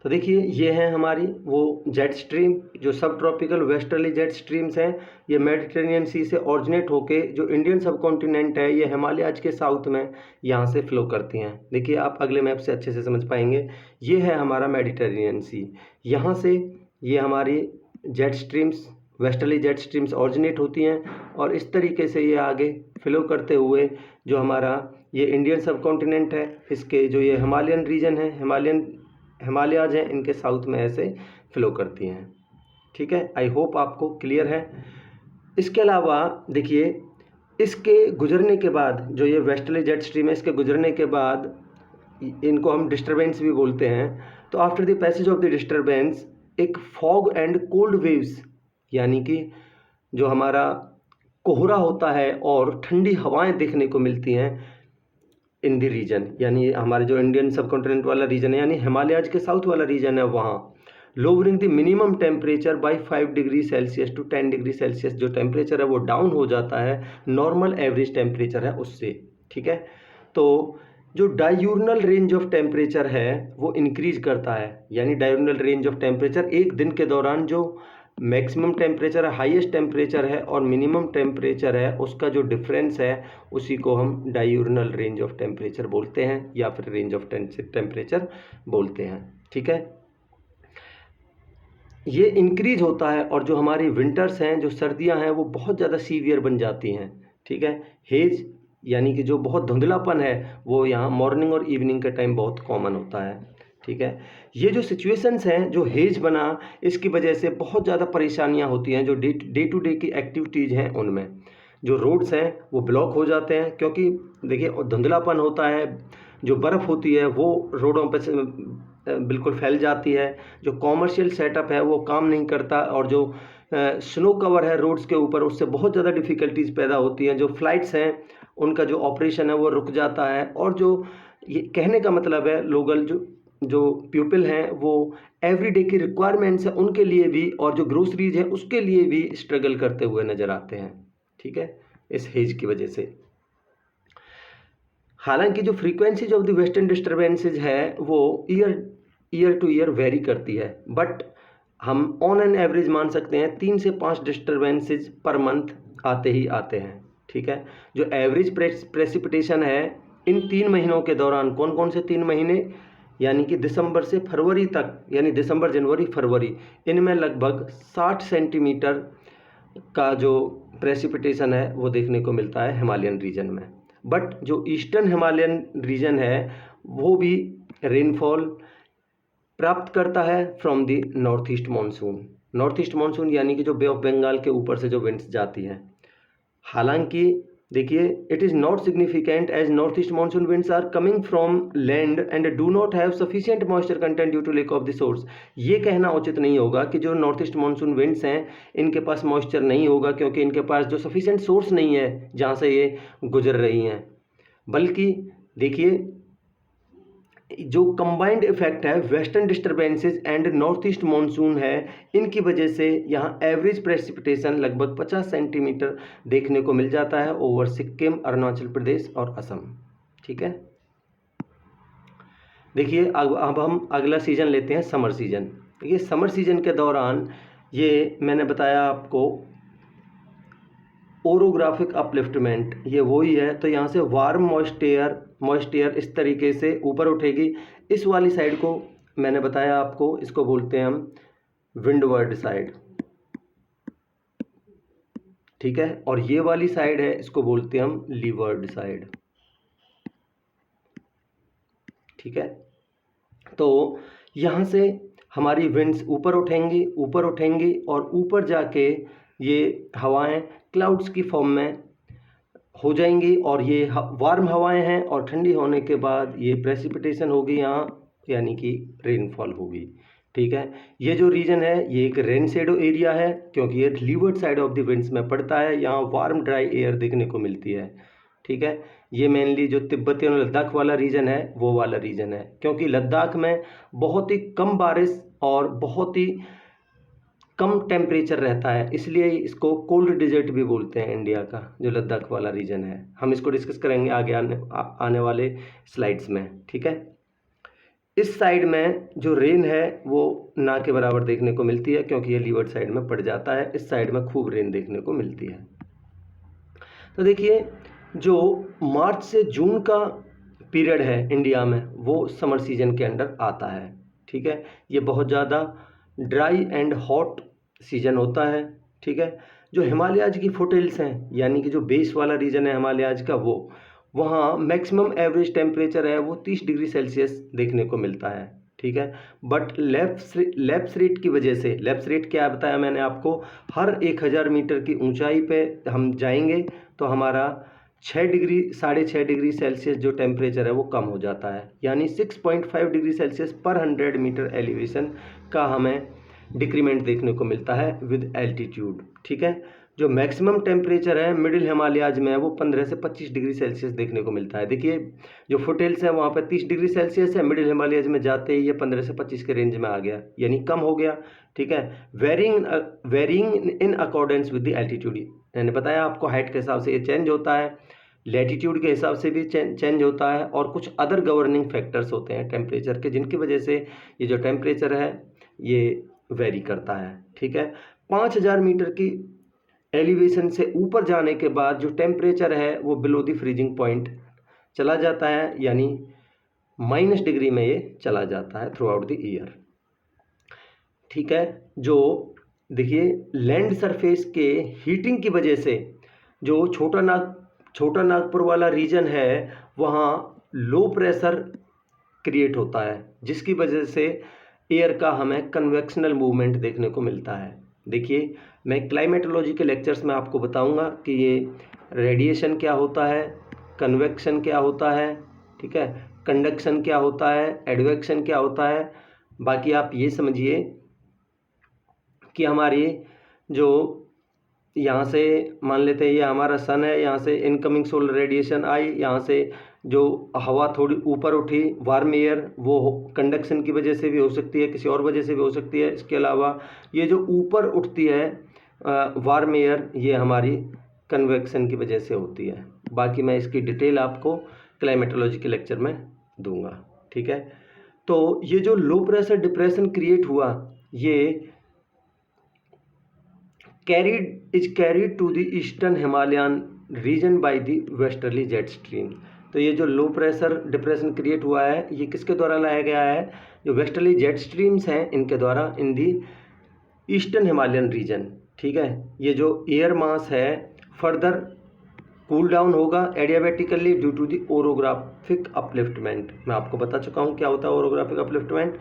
तो देखिए ये है हमारी वो जेट स्ट्रीम, जो सब ट्रॉपिकल वेस्टर्ली जेट स्ट्रीम्स हैं, ये मेडिटेरेनियन सी से ऑरिजिनेट होके जो इंडियन सब कॉन्टिनेंट है, ये हिमालयाज के साउथ में यहाँ से फ्लो करती हैं। देखिए आप अगले मैप से अच्छे से समझ पाएंगे। ये है हमारा मेडिटेरेनियन सी, यहाँ से ये हमारी jet streams, westerly jet streams originate होती हैं और इस तरीके से ये आगे फ्लो करते हुए जो हमारा ये इंडियन सब कॉन्टिनेंट है, इसके जो ये हिमालयन रीजन है, हिमालयाज हैं, इनके साउथ में ऐसे फ्लो करती हैं। ठीक है, आई होप आपको क्लियर है। इसके अलावा देखिए इसके गुजरने के बाद जो ये वेस्टर्ली जेट स्ट्रीम है, इसके गुजरने के बाद इनको हम डिस्टर्बेंस भी बोलते हैं। तो after the passage of the disturbance एक फॉग एंड कोल्ड वेव्स, यानी कि जो हमारा कोहरा होता है और ठंडी हवाएं देखने को मिलती हैं इन द रीजन, यानी हमारे जो इंडियन सब कॉन्टिनेंट वाला रीजन है, यानी हिमालयाज के साउथ वाला रीजन है, वहाँ lowering the minimum temperature by 5 degree Celsius to 10 degree Celsius, जो टेम्परेचर है वो डाउन हो जाता है नॉर्मल एवरेज टेम्परेचर है उससे। ठीक है, तो जो डायूर्नल रेंज ऑफ टेम्परेचर है वो इंक्रीज करता है, यानी डायूर्नल रेंज ऑफ टेम्परेचर एक दिन के दौरान जो मैक्सिमम टेम्परेचर है, हाईएस्ट टेम्परेचर है और मिनिमम टेम्परेचर है, उसका जो डिफरेंस है उसी को हम डायूर्नल रेंज ऑफ टेम्परेचर बोलते हैं या फिर रेंज ऑफ टेम्परेचर बोलते हैं। ठीक है, ये इंक्रीज होता है और जो हमारी विंटर्स हैं, जो सर्दियां हैं, वो बहुत ज़्यादा सीवियर बन जाती हैं। ठीक है, हेज यानी कि जो बहुत धुंधलापन है वो यहाँ मॉर्निंग और इवनिंग के टाइम बहुत कॉमन होता है। ठीक है, ये जो सिचुएशंस हैं, जो हेज बना, इसकी वजह से बहुत ज़्यादा परेशानियां होती हैं जो डे टू डे की एक्टिविटीज़ हैं उनमें। जो रोड्स हैं वो ब्लॉक हो जाते हैं, क्योंकि देखिए धुंधलापन होता है, जो बर्फ़ होती है वो रोडों पर से बिल्कुल फैल जाती है, जो कॉमर्शियल सेटअप है वो काम नहीं करता और जो स्नो कवर है रोड्स के ऊपर उससे बहुत ज़्यादा डिफ़िकल्टीज़ पैदा होती हैं। जो फ्लाइट्स हैं उनका जो ऑपरेशन है वो रुक जाता है और जो ये कहने का मतलब है लोकल जो पीपल हैं वो एवरीडे की रिक्वायरमेंट्स है उनके लिए भी और जो ग्रोसरीज है उसके लिए भी स्ट्रगल करते हुए नज़र आते हैं। ठीक है, इस हेज की वजह से। हालांकि जो frequencies of the western disturbances है वो ईयर टू ईयर वेरी करती है, बट हम ऑन एन एवरेज मान सकते हैं 3 से 5 डिस्टर्बेंसेज पर मंथ आते ही आते हैं। ठीक है, जो एवरेज प्रेसिपिटेशन है इन 3 महीनों के दौरान, कौन कौन से 3 महीने, यानी कि दिसंबर से फरवरी तक, यानी दिसंबर जनवरी फरवरी, इनमें लगभग 60 सेंटीमीटर का जो प्रेसिपिटेशन है वो देखने को मिलता है हिमालयन रीजन में। बट जो ईस्टर्न हिमालयन रीजन है वो भी रेनफॉल प्राप्त करता है from the north east monsoon. North east monsoon यानी कि जो बे ऑफ बंगाल के ऊपर से जो विंड्स जाती हैं। हालांकि देखिए it is not significant as north east monsoon winds are coming from land and do not have sufficient moisture content due to lack of the source. ये कहना उचित नहीं होगा कि जो नॉर्थ ईस्ट मानसून विंड्स हैं इनके पास मॉइस्चर नहीं होगा क्योंकि इनके पास जो सफिशिएंट सोर्स नहीं है जहाँ से ये गुजर रही हैं, बल्कि देखिए जो कंबाइंड इफेक्ट है western disturbances and north east monsoon है, इनकी वजह से यहाँ एवरेज प्रेसिपिटेशन लगभग 50 सेंटीमीटर देखने को मिल जाता है ओवर सिक्किम, अरुणाचल प्रदेश और असम। ठीक है, देखिए अब हम अगला सीजन लेते हैं, समर सीजन। देखिए समर सीजन के दौरान ये मैंने बताया आपको ओरोग्राफिक अपलिफ्टमेंट, ये वही है। तो यहाँ से वार्म मॉइस्चर इस तरीके से ऊपर उठेगी। इस वाली साइड को मैंने बताया आपको, इसको बोलते हैं हम विंडवर्ड साइड। ठीक है, और ये वाली साइड है इसको बोलते हैं हम लीवर्ड साइड। ठीक है, तो यहाँ से हमारी विंड्स ऊपर उठेंगी और ऊपर जाके ये हवाएं क्लाउड्स की फॉर्म में हो जाएंगी और ये वार्म हवाएं हैं और ठंडी होने के बाद ये प्रेसिपिटेशन होगी यहाँ, यानी कि रेनफॉल होगी। ठीक है। ये जो रीजन है ये एक रेन शेडो एरिया है, क्योंकि ये levered side of the winds में पड़ता है, यहाँ वार्म ड्राई एयर देखने को मिलती है। ठीक है, ये मेनली जो तिब्बती और लद्दाख वाला रीजन है वो वाला रीजन है, क्योंकि लद्दाख में बहुत ही कम बारिश और बहुत ही कम टेम्परेचर रहता है, इसलिए इसको कोल्ड डिजर्ट भी बोलते हैं इंडिया का, जो लद्दाख वाला रीजन है। हम इसको डिस्कस करेंगे आगे आने वाले स्लाइड्स में। ठीक है, इस साइड में जो रेन है वो ना के बराबर देखने को मिलती है, क्योंकि ये लीवर्ड साइड में पड़ जाता है। इस साइड में खूब रेन देखने को मिलती है। तो देखिए, जो मार्च से जून का पीरियड है इंडिया में वो समर सीजन के अंडर आता है। ठीक है, ये बहुत ज़्यादा ड्राई एंड हॉट सीजन होता है। ठीक है, जो हिमालयाज की फुटहिल्स हैं, यानी कि जो बेस वाला रीजन है हिमालयाज का, वो वहाँ मैक्सिमम एवरेज टेम्परेचर है वो 30 डिग्री सेल्सियस देखने को मिलता है। ठीक है, बट लैप्स रेट की वजह से, लैप्स रेट क्या बताया मैंने आपको, हर 1000 मीटर की ऊंचाई पे हम जाएंगे तो हमारा 6.5 डिग्री सेल्सियस जो टेम्परेचर है वो कम हो जाता है, यानी 6.5 डिग्री सेल्सियस पर 100 मीटर एलिवेशन का हमें डिक्रीमेंट देखने को मिलता है विद एल्टीट्यूड। ठीक है, जो मैक्सिमम टेम्परेचर है मिडिल हिमालयाज में वो 15 से 25 डिग्री सेल्सियस देखने को मिलता है। देखिए, जो फुटहिल्स है वहाँ पर 30 डिग्री सेल्सियस है, मिडिल हिमालयाज में जाते ही ये 15 से 25 के रेंज में आ गया, यानी कम हो गया। ठीक है, varying in accordance with the altitude, मैंने बताया आपको हाइट के हिसाब से ये चेंज होता है, लैटीट्यूड के हिसाब से भी चेंज होता है, और कुछ अदर गवर्निंग फैक्टर्स होते हैं टेम्परेचर के, जिनकी वजह से ये जो टेम्परेचर है ये वेरी करता है। ठीक है, 5000 मीटर की एलिवेशन से ऊपर जाने के बाद जो टेम्परेचर है वो बिलो द फ्रीजिंग पॉइंट चला जाता है, यानी माइनस डिग्री में ये चला जाता है थ्रू आउट द ईयर। ठीक है, जो देखिए लैंड सरफेस के हीटिंग की वजह से जो छोटा नागपुर वाला रीजन है वहाँ लो प्रेशर क्रिएट होता है, जिसकी वजह से एयर का हमें कन्वेक्शनल मूवमेंट देखने को मिलता है। देखिए, मैं क्लाइमेटोलॉजी के लेक्चर्स में आपको बताऊंगा कि ये रेडिएशन क्या होता है, कन्वेक्शन क्या होता है, ठीक है, कंडक्शन क्या होता है, एडवेक्शन क्या होता है। बाकी आप ये समझिए कि हमारी जो यहाँ से मान लेते हैं ये हमारा सन है, यहाँ से इनकमिंग सोलर रेडिएशन आई, यहाँ से जो हवा थोड़ी ऊपर उठी वार्म एयर, वो कंडक्शन की वजह से भी हो सकती है, किसी और वजह से भी हो सकती है। इसके अलावा ये जो ऊपर उठती है वार्म एयर, ये हमारी कन्वेक्शन की वजह से होती है। बाकी मैं इसकी डिटेल आपको क्लाइमेटोलॉजी के लेक्चर में दूंगा। ठीक है, तो ये जो लो प्रेशर डिप्रेशन क्रिएट हुआ ये is carried to the eastern Himalayan region by the westerly jet stream। तो ये जो लो प्रेशर डिप्रेशन क्रिएट हुआ है ये किसके द्वारा लाया गया है, जो वेस्टर्ली जेट स्ट्रीम्स हैं इनके द्वारा in the eastern Himalayan region. ठीक है, ये जो एयर मास है फर्दर कूल डाउन होगा adiabatically due to the orographic upliftment. मैं आपको बता चुका हूँ क्या होता है ओरोग्राफिक अपलिफ्टमेंट,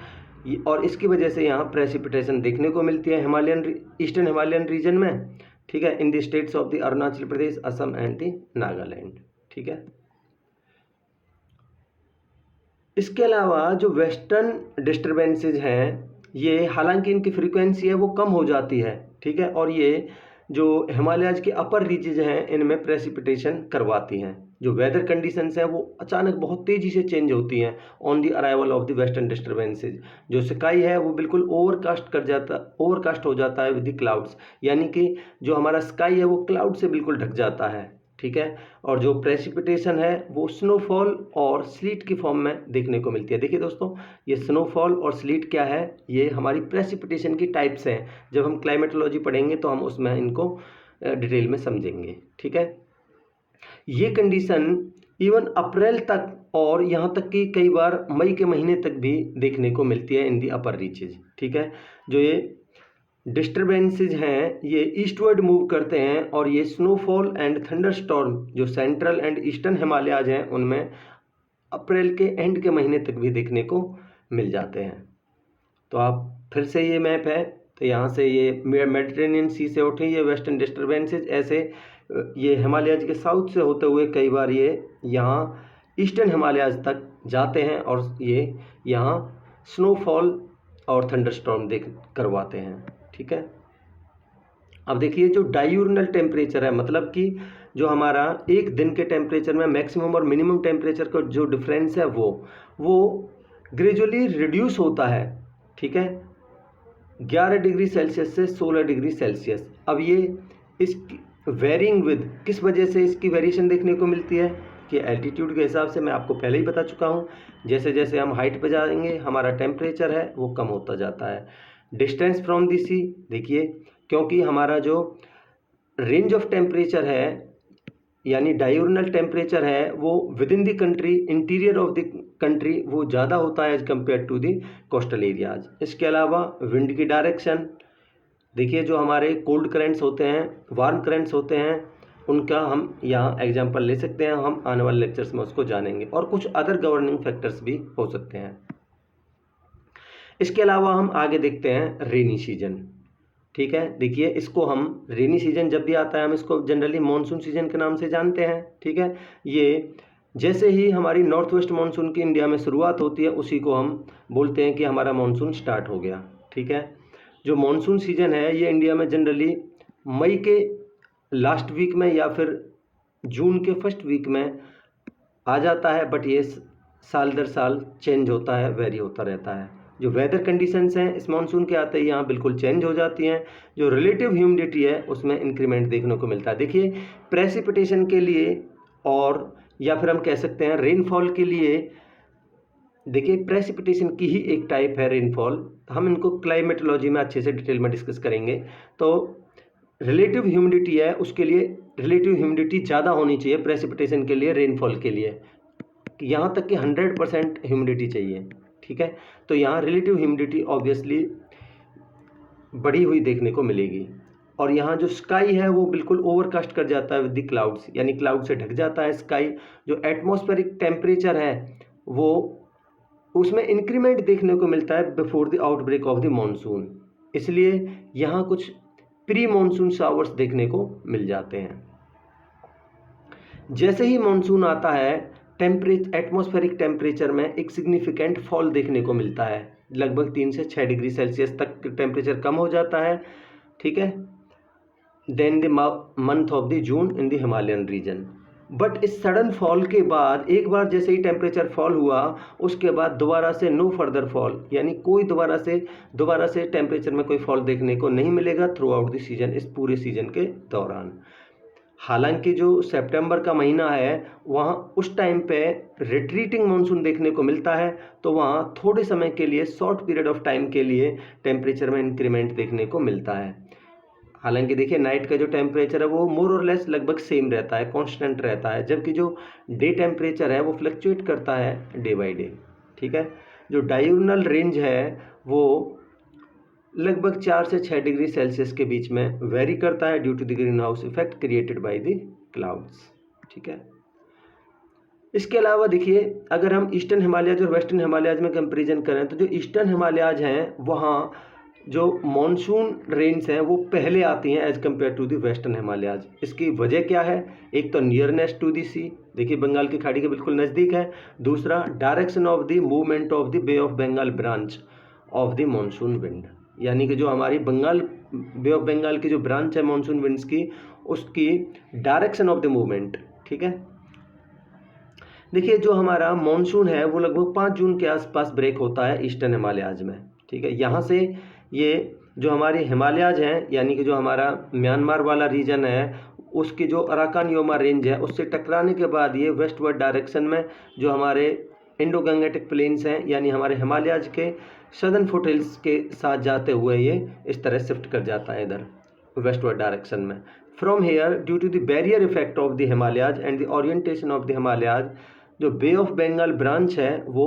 और इसकी वजह से यहाँ प्रेसिपिटेशन देखने को मिलती है ईस्टर्न हिमालयन रीजन में। ठीक है, in the states of the Arunachal Pradesh, Assam and the Nagaland. ठीक है, इसके अलावा जो वेस्टर्न डिस्टर्बेंसेज हैं ये हालांकि इनकी फ्रीक्वेंसी है वो कम हो जाती है। ठीक है, और ये जो हिमालयाज के अपर रीचेज हैं इनमें प्रेसिपिटेशन करवाती हैं। जो वेदर कंडीशंस हैं वो अचानक बहुत तेज़ी से चेंज होती हैं on the arrival of the western disturbances. जो स्काई है वो बिल्कुल ओवरकास्ट हो जाता है विद द क्लाउड्स, यानी कि जो हमारा स्काई है वो क्लाउड से बिल्कुल ढक जाता है। ठीक है, और जो प्रेसिपिटेशन है वो स्नोफॉल और स्लीट की फॉर्म में देखने को मिलती है। देखिए दोस्तों, ये स्नोफॉल और स्लीट क्या है, ये हमारी प्रेसिपिटेशन की टाइप्स हैं। जब हम क्लाइमेटोलॉजी पढ़ेंगे तो हम उसमें इनको डिटेल में समझेंगे। ठीक है, ये कंडीशन इवन अप्रैल तक और यहाँ तक कि कई बार मई के महीने तक भी देखने को मिलती है इन दी अपर रीचेज। ठीक है, जो ये डिस्टर्बेंसेज हैं ये ईस्टवर्ड मूव करते हैं और ये स्नोफॉल एंड थंडरस्टॉर्म जो सेंट्रल एंड ईस्टर्न हिमालयाज हैं उनमें अप्रैल के एंड के महीने तक भी देखने को मिल जाते हैं। तो आप फिर से ये मैप है, तो यहाँ से ये मेडिटेरेनियन सी से उठे ये वेस्टर्न डिस्टर्बेंसेज, ऐसे ये हिमालयाज के साउथ से होते हुए कई बार ये यहाँ ईस्टर्न हिमालयाज तक जाते हैं और ये यहाँ स्नोफॉल और थंडरस्टॉर्म करवाते हैं। ठीक है, अब देखिए जो डायूरनल टेम्परेचर है, मतलब कि जो हमारा एक दिन के टेम्परेचर में मैक्सिमम और मिनिमम टेम्परेचर का जो डिफरेंस है वो ग्रेजुअली रिड्यूस होता है। ठीक है, 11 डिग्री सेल्सियस से 16 डिग्री सेल्सियस। अब ये इस वेरिंग विद किस वजह से इसकी वेरिएशन देखने को मिलती है कि एल्टीट्यूड के हिसाब से मैं आपको पहले ही बता चुका हूँ, जैसे जैसे हम हाइट पर जाएंगे हमारा टेम्परेचर है वो कम होता जाता है। डिस्टेंस फ्रॉम द सी, देखिए क्योंकि हमारा जो रेंज ऑफ टेम्परेचर है यानी डायूरनल टेम्परेचर है वो within the country, interior of the country वो ज़्यादा होता है as compare to the coastal areas. इसके अलावा विंड की डायरेक्शन, देखिए जो हमारे कोल्ड करेंट्स होते हैं, वार्म करेंट्स होते हैं, उनका हम यहाँ एग्जांपल ले सकते हैं, हम आने वाले लेक्चर्स में उसको जानेंगे, और कुछ अदर गवर्निंग फैक्टर्स भी हो सकते हैं। इसके अलावा हम आगे देखते हैं रेनी सीजन। ठीक है, देखिए इसको हम रेनी सीजन जब भी आता है हम इसको जनरली मानसून सीजन के नाम से जानते हैं। ठीक है, ये जैसे ही हमारी नॉर्थ वेस्ट मानसून की इंडिया में शुरुआत होती है उसी को हम बोलते हैं कि हमारा मानसून स्टार्ट हो गया। ठीक है, जो मानसून सीजन है ये इंडिया में जनरली मई के लास्ट वीक में या फिर जून के फर्स्ट वीक में आ जाता है, बट ये साल दर साल चेंज होता है, वेरी होता रहता है। जो वेदर कंडीशंस हैं इस मानसून के आते ही यहाँ बिल्कुल चेंज हो जाती हैं। जो रिलेटिव ह्यूमिडिटी है उसमें इंक्रीमेंट देखने को मिलता है। देखिए प्रेसिपिटेशन के लिए, और या फिर हम कह सकते हैं रेनफॉल के लिए, देखिए प्रेसिपिटेशन की ही एक टाइप है रेनफॉल, हम इनको क्लाइमेटोलॉजी में अच्छे से डिटेल में डिस्कस करेंगे। तो रिलेटिव ह्यूमिडिटी है उसके लिए रिलेटिव ह्यूमिडिटी ज़्यादा होनी चाहिए प्रेसिपिटेशन के लिए, रेनफॉल के लिए यहाँ तक कि 100% ह्यूमिडिटी चाहिए। ठीक है, तो यहाँ रिलेटिव ह्यूमिडिटी ऑब्वियसली बढ़ी हुई देखने को मिलेगी। और यहाँ जो स्काई है वो बिल्कुल ओवरकास्ट कर जाता है विद द क्लाउड्स, यानी क्लाउड से ढक जाता है स्काई। जो एटमॉस्फेरिक टेम्परेचर है वो उसमें इंक्रीमेंट देखने को मिलता है before the outbreak of the monsoon, इसलिए यहाँ कुछ प्री मानसून शावर्स देखने को मिल जाते हैं। जैसे ही मानसून आता है एटमॉस्फेरिक टेम्परेचर में एक सिग्निफिकेंट फॉल देखने को मिलता है, लगभग 3 से 6 डिग्री सेल्सियस तक टेम्परेचर कम हो जाता है। ठीक है, then the month of the June in the Himalayan region. But इस सडन फॉल के बाद एक बार जैसे ही टेम्परेचर फॉल हुआ उसके बाद दोबारा से नो फर्दर फॉल, यानी कोई दोबारा से टेम्परेचर में कोई फॉल देखने को नहीं मिलेगा थ्रू आउट द सीजन, इस पूरे सीजन के दौरान। हालांकि जो सितंबर का महीना है वहाँ उस टाइम पे रिट्रीटिंग मानसून देखने को मिलता है, तो वहाँ थोड़े समय के लिए, शॉर्ट पीरियड ऑफ टाइम के लिए टेम्परेचर में इंक्रीमेंट देखने को मिलता है। हालांकि देखिए नाइट का जो टेम्परेचर है वो मोर और लेस लगभग सेम रहता है, कांस्टेंट रहता है, जबकि जो डे टेम्परेचर है वो फ्लक्चुएट करता है डे बाय डे। ठीक है, जो डायूरनल रेंज है वो लगभग 4 से 6 डिग्री सेल्सियस के बीच में वेरी करता है due to the greenhouse effect created by the clouds. ठीक है, इसके अलावा देखिए अगर हम ईस्टर्न हिमालयाज और वेस्टर्न हिमालयाज में कंपैरिजन करें तो जो ईस्टर्न हिमालयाज हैं वहाँ जो मॉनसून रेंज हैं वो पहले आती हैं as compare to the western Himalayas. इसकी वजह क्या है? एक तो नियरनेस टू दी सी, देखिए बंगाल की खाड़ी के बिल्कुल नज़दीक है। दूसरा direction of the movement of the Bay of Bengal branch of the monsoon wind, यानी कि जो हमारी बे ऑफ बंगाल की जो ब्रांच है मॉनसून विंड्स की, उसकी डायरेक्शन ऑफ द मूवमेंट। ठीक है, देखिए जो हमारा मॉनसून है वो लगभग 5 जून के आसपास ब्रेक होता है ईस्टर्न हिमालयाज में। ठीक है, यहाँ से ये जो हमारे हिमालयाज हैं यानी कि जो हमारा म्यांमार वाला रीजन है उसकी जो अराकान योमा रेंज है उससे टकराने के बाद ये वेस्टवर्ड डायरेक्शन में जो हमारे इंडो गंगेटिक प्लेन्स हैं यानी हमारे हिमालयाज के सदर्न फुटहिल्स के साथ जाते हुए ये इस तरह शिफ्ट कर जाता है इधर वेस्टवर्ड डायरेक्शन में। From here due to the barrier effect of the Himalayas and the orientation of the Himalayas, जो बे ऑफ बंगाल ब्रांच है वो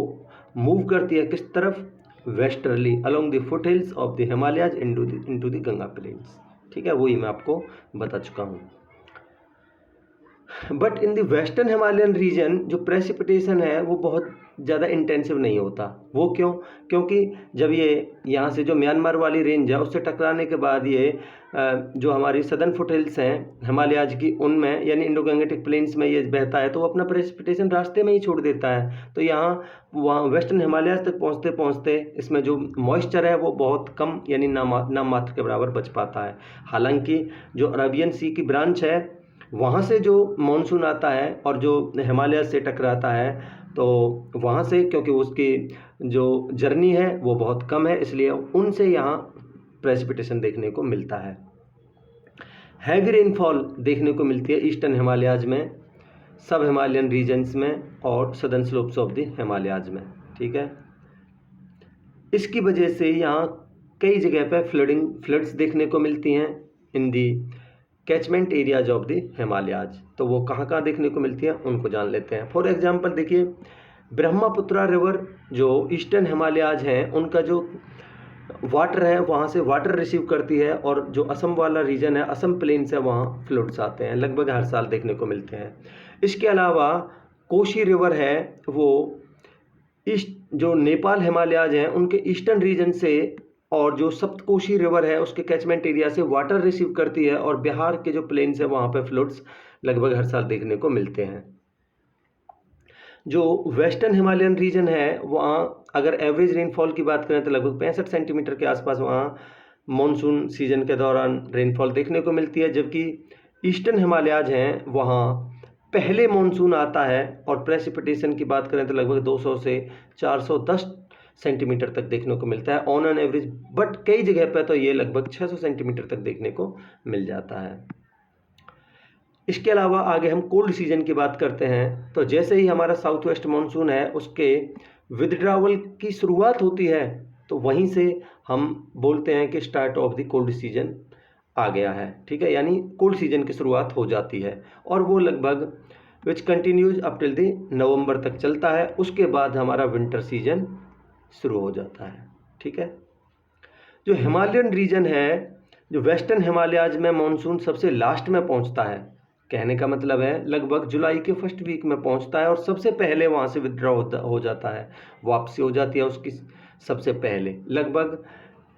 मूव करती है किस तरफ? Westerly along the foothills of the Himalayas into the Ganga plains. ठीक है, वही मैं आपको बता चुका हूँ। But in the western Himalayan region जो प्रेसिपिटेशन है वो बहुत ज़्यादा इंटेंसिव नहीं होता। वो क्यों? क्योंकि जब ये यहाँ से जो म्यांमार वाली रेंज है उससे टकराने के बाद ये जो हमारी सदर्न फुटहिल्स हैं हिमालयाज की, उनमें यानी इंडो गंगेटिक प्लेन्स में ये बहता है, तो वो अपना प्रेसिपिटेशन रास्ते में ही छोड़ देता है। तो यहाँ वहाँ वेस्टर्न हिमालयाज तक पहुँचते पहुँचते इसमें जो मॉइस्चर है वो बहुत कम यानी नाम मात्र के बराबर बच पाता है। हालांकि जो अरबियन सी की ब्रांच है वहाँ से जो मानसून आता है और जो हिमालय से टकराता है, तो वहाँ से क्योंकि उसकी जो जर्नी है वो बहुत कम है, इसलिए उनसे यहाँ प्रेसिपिटेशन देखने को मिलता है। हैवी रेनफॉल देखने को मिलती है ईस्टर्न हिमालयाज में, सब हिमालयन रीजन्स में और southern slopes of the Himalayas में। ठीक है, इसकी वजह से यहाँ कई जगह पर फ्लड्स देखने को मिलती हैं in the catchment areas of the Himalayas. तो वो कहाँ कहाँ देखने को मिलती है उनको जान लेते हैं। फॉर एग्जांपल देखिए, ब्रह्मपुत्रा रिवर जो ईस्टर्न हिमालयाज हैं उनका जो वाटर है वहाँ से वाटर रिसीव करती है, और जो असम वाला रीजन है, असम प्लेन्स है, वहाँ फ्लड्स आते हैं, लगभग हर साल देखने को मिलते हैं। इसके अलावा कोशी रिवर है वो ईस्ट जो नेपाल हिमालयाज हैं उनके ईस्टर्न रीजन से, और जो सप्तकोशी रिवर है उसके कैचमेंट एरिया से वाटर रिसीव करती है, और बिहार के जो प्लेन्स है वहाँ पे फ्लड्स लगभग हर साल देखने को मिलते हैं। जो वेस्टर्न हिमालयन रीजन है वहाँ अगर एवरेज रेनफॉल की बात करें तो लगभग 65 सेंटीमीटर के आसपास वहाँ मानसून सीजन के दौरान रेनफॉल देखने को मिलती है, जबकि ईस्टर्न हिमालयाज हैं वहाँ पहले मानसून आता है, और प्रेसिपिटेशन की बात करें तो लगभग 200 से 410 सेंटीमीटर तक देखने को मिलता है ऑन एन एवरेज, बट कई जगह पर तो ये लगभग 600 सेंटीमीटर तक देखने को मिल जाता है। इसके अलावा आगे हम कोल्ड सीजन की बात करते हैं, तो जैसे ही हमारा साउथ वेस्ट मानसून है उसके विथड्रावल की शुरुआत होती है, तो वहीं से हम बोलते हैं कि start of the cold season आ गया है। ठीक है, यानी कोल्ड सीजन की शुरुआत हो जाती है, और वो लगभग which continues up till the November तक चलता है। उसके बाद हमारा विंटर सीजन शुरू हो जाता है। ठीक है, जो हिमालयन रीजन है, जो वेस्टर्न हिमालयाज में मानसून सबसे लास्ट में पहुंचता है, कहने का मतलब है लगभग जुलाई के फर्स्ट वीक में पहुंचता है, और सबसे पहले वहां से विथड्रॉ हो जाता है, वापसी हो जाती है उसकी सबसे पहले, लगभग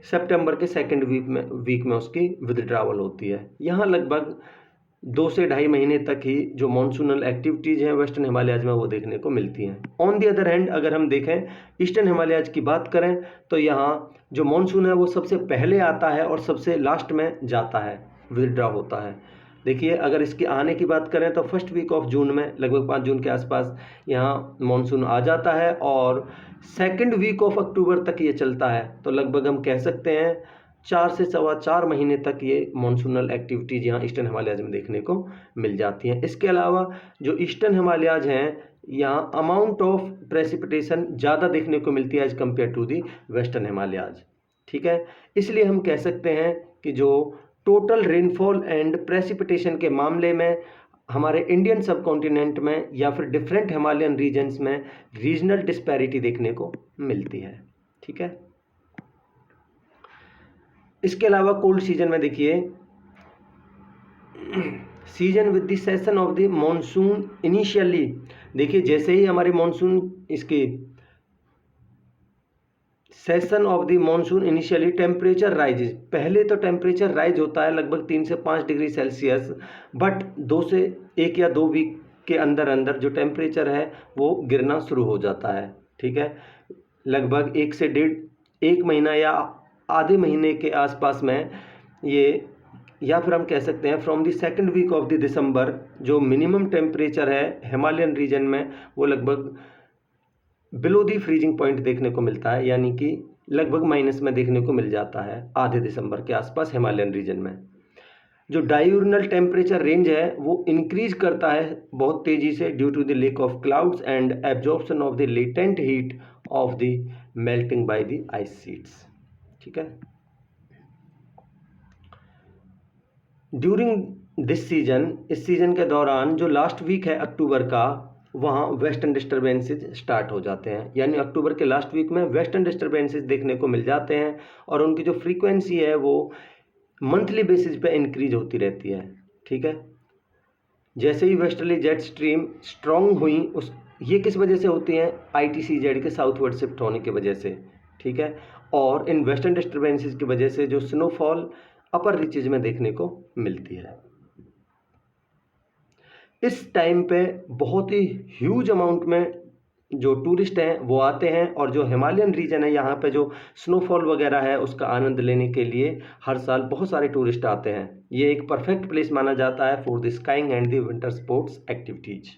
सितंबर के सेकंड वीक में उसकी विथड्रॉवल होती है। यहाँ लगभग 2 से 2.5 महीने तक ही जो मानसूनल एक्टिविटीज़ हैं वेस्टर्न हिमालयाज में वो देखने को मिलती हैं। ऑन दी अदर हैंड अगर हम देखें ईस्टर्न हिमालयाज की बात करें, तो यहाँ जो मानसून है वो सबसे पहले आता है और सबसे लास्ट में जाता है, विथड्रॉ होता है। देखिए, अगर इसके आने की बात करें तो फर्स्ट वीक ऑफ जून में, लगभग 5 जून के आसपास यहाँ मानसून आ जाता है, और सेकंड वीक ऑफ अक्टूबर तक ये चलता है। तो लगभग हम कह सकते हैं 4 से 4.25 महीने तक ये मानसूनल एक्टिविटीज़ यहाँ ईस्टर्न हिमालयाज में देखने को मिल जाती हैं। इसके अलावा जो ईस्टर्न हिमालयाज हैं यहाँ अमाउंट ऑफ प्रेसिपिटेशन ज़्यादा देखने को मिलती है as compare to the western Himalayas. ठीक है, इसलिए हम कह सकते हैं कि जो टोटल रेनफॉल एंड प्रेसिपिटेशन के मामले में हमारे इंडियन सब कॉन्टिनेंट में या फिर डिफरेंट हिमालयन रीजन्स में रीजनल डिस्पैरिटी देखने को मिलती है। ठीक है, इसके अलावा कोल्ड सीजन में देखिए, season with the session of the monsoon initially, देखिए जैसे ही हमारे मानसून इसके session of the monsoon initially temperature rises, पहले तो टेम्परेचर राइज होता है लगभग 3 से 5 डिग्री सेल्सियस, बट 2 से 1 या 2 वीक के अंदर अंदर जो टेम्परेचर है वो गिरना शुरू हो जाता है। ठीक है, लगभग 1 से 1.5 महीना या आधे महीने के आसपास में ये, या फिर हम कह सकते हैं from the second week of the December जो मिनिमम टेम्परेचर है हिमालयन रीजन में वो लगभग बिलो दी फ्रीजिंग पॉइंट देखने को मिलता है, यानी कि लगभग माइनस में देखने को मिल जाता है आधे दिसंबर के आसपास हिमालयन रीजन में। जो डायurnal टेम्परेचर रेंज है वो इंक्रीज करता है बहुत तेज़ी से due to the lack of clouds and absorption of the latent heat of the melting by the ice sheets. ठीक है, ड्यूरिंग दिस सीजन, इस सीजन के दौरान जो लास्ट वीक है अक्टूबर का, वहाँ वेस्टर्न डिस्टर्बेंसेज स्टार्ट हो जाते हैं, यानी अक्टूबर के लास्ट वीक में वेस्टर्न डिस्टर्बेंसेज देखने को मिल जाते हैं, और उनकी जो फ्रीक्वेंसी है वो मंथली बेसिस पे इंक्रीज होती रहती है। ठीक है, जैसे ही वेस्टर्ली जेट स्ट्रीम स्ट्रॉन्ग हुई ये किस वजह से होती हैं, ITCZ के साउथवर्ड शिफ्ट होने की वजह से, ठीक है। और इन वेस्टर्न डिस्टर्बेंसेस की वजह से जो स्नोफॉल अपर रीचेज में देखने को मिलती है। इस टाइम पे बहुत ही ह्यूज अमाउंट में जो टूरिस्ट हैं वो आते हैं, और जो हिमालयन रीजन है यहाँ पे जो स्नोफॉल वगैरह है उसका आनंद लेने के लिए हर साल बहुत सारे टूरिस्ट आते हैं। ये एक परफेक्ट प्लेस माना जाता है for the skiing and the winter sports activities.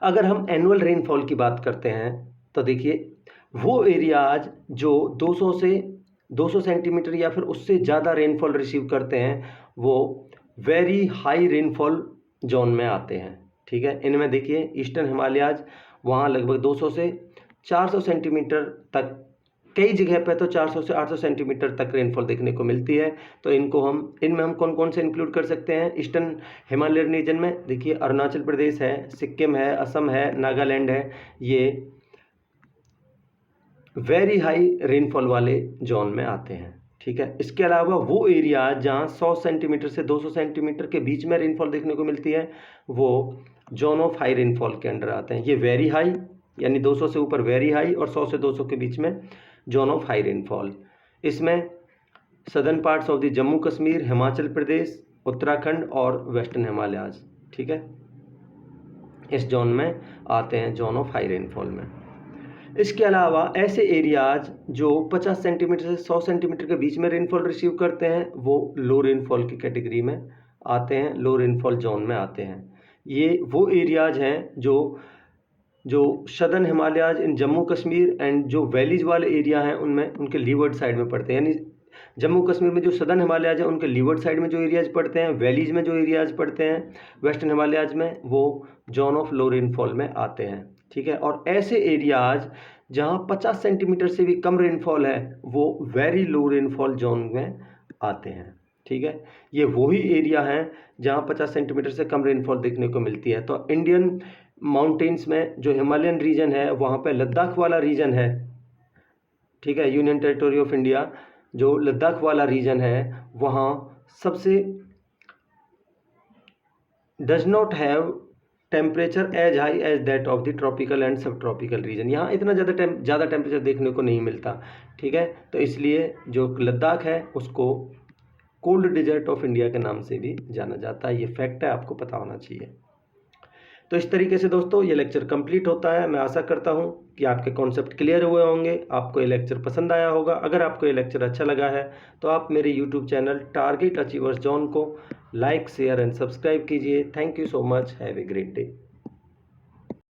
अगर हम एनुअल रेनफॉल की बात करते हैं तो देखिए वो एरियाज जो 200 सेंटीमीटर या फिर उससे ज़्यादा रेनफॉल रिसीव करते हैं वो वेरी हाई रेनफॉल जोन में आते हैं, ठीक है। इनमें देखिए ईस्टर्न हिमालयाज, वहाँ लगभग 200 से 400 सेंटीमीटर तक, कई जगह पे तो 400 से 800 सेंटीमीटर तक रेनफॉल देखने को मिलती है। तो इनमें हम कौन कौन से इंक्लूड कर सकते हैं ईस्टर्न हिमालयन रीजन में? देखिए अरुणाचल प्रदेश है, सिक्किम है, असम है, नागालैंड है, ये वेरी हाई रेनफॉल वाले जोन में आते हैं, ठीक है। इसके अलावा वो एरिया जहाँ 100 सेंटीमीटर से 200 सेंटीमीटर के बीच में रेनफॉल देखने को मिलती है वो जोन ऑफ हाई रेनफॉल के अंडर आते हैं। ये वेरी हाई यानी 200 से ऊपर वेरी हाई, और 100 से 200 के बीच में जोन ऑफ हाई रेनफॉल। इसमें southern parts of the Jammu Kashmir, Himachal Pradesh, Uttarakhand और वेस्टर्न हिमालयाज, ठीक है, इस जोन में आते हैं, जोन ऑफ हाई रेनफॉल में। इसके अलावा ऐसे एरियाज जो 50 सेंटीमीटर से 100 सेंटीमीटर के बीच में रेनफॉल रिसीव करते हैं वो लो रेनफॉल की कैटेगरी में आते हैं, लो रेनफॉल जोन में आते हैं। ये वो एरियाज हैं जो southern Himalayas in Jammu Kashmir and जो वैलीज वाले एरिया हैं उनमें उनके लीवर्ड साइड में पड़ते हैं। यानी जम्मू कश्मीर में जो सदर्न हिमालयाज है उनके लीवर्ड साइड में जो एरियाज पड़ते हैं, वैलीज में जो एरियाज पड़ते हैं वेस्टर्न हिमालयाज में, वो जोन ऑफ लो रेनफॉल में आते हैं, ठीक है। और ऐसे एरियाज जहाँ 50 सेंटीमीटर से भी कम रेनफॉल है वो वेरी लो रेनफॉल जोन में आते हैं, ठीक है। ये वही एरिया हैं जहाँ 50 सेंटीमीटर से कम रेनफॉल देखने को मिलती है। तो इंडियन माउंटेन्स में जो हिमालयन रीजन है वहाँ पे लद्दाख वाला रीजन है, ठीक है, यूनियन टेरिटोरी ऑफ इंडिया जो लद्दाख वाला रीजन है वहाँ सबसे does not have temperature as high as that of the tropical and subtropical region. यहाँ इतना ज़्यादा टेम्परेचर देखने को नहीं मिलता, ठीक है। तो इसलिए जो लद्दाख है उसको कोल्ड डिजर्ट ऑफ इंडिया के नाम से भी जाना जाता है। ये फैक्ट है, आपको पता होना चाहिए। तो इस तरीके से दोस्तों ये लेक्चर कंप्लीट होता है। मैं आशा करता हूँ कि आपके कॉन्सेप्ट क्लियर हुए होंगे, आपको ये लेक्चर पसंद आया होगा। अगर आपको ये लेक्चर अच्छा लगा है तो आप मेरे YouTube channel target achievers zone को लाइक, शेयर एंड सब्सक्राइब कीजिए। Thank you so much, have a great day.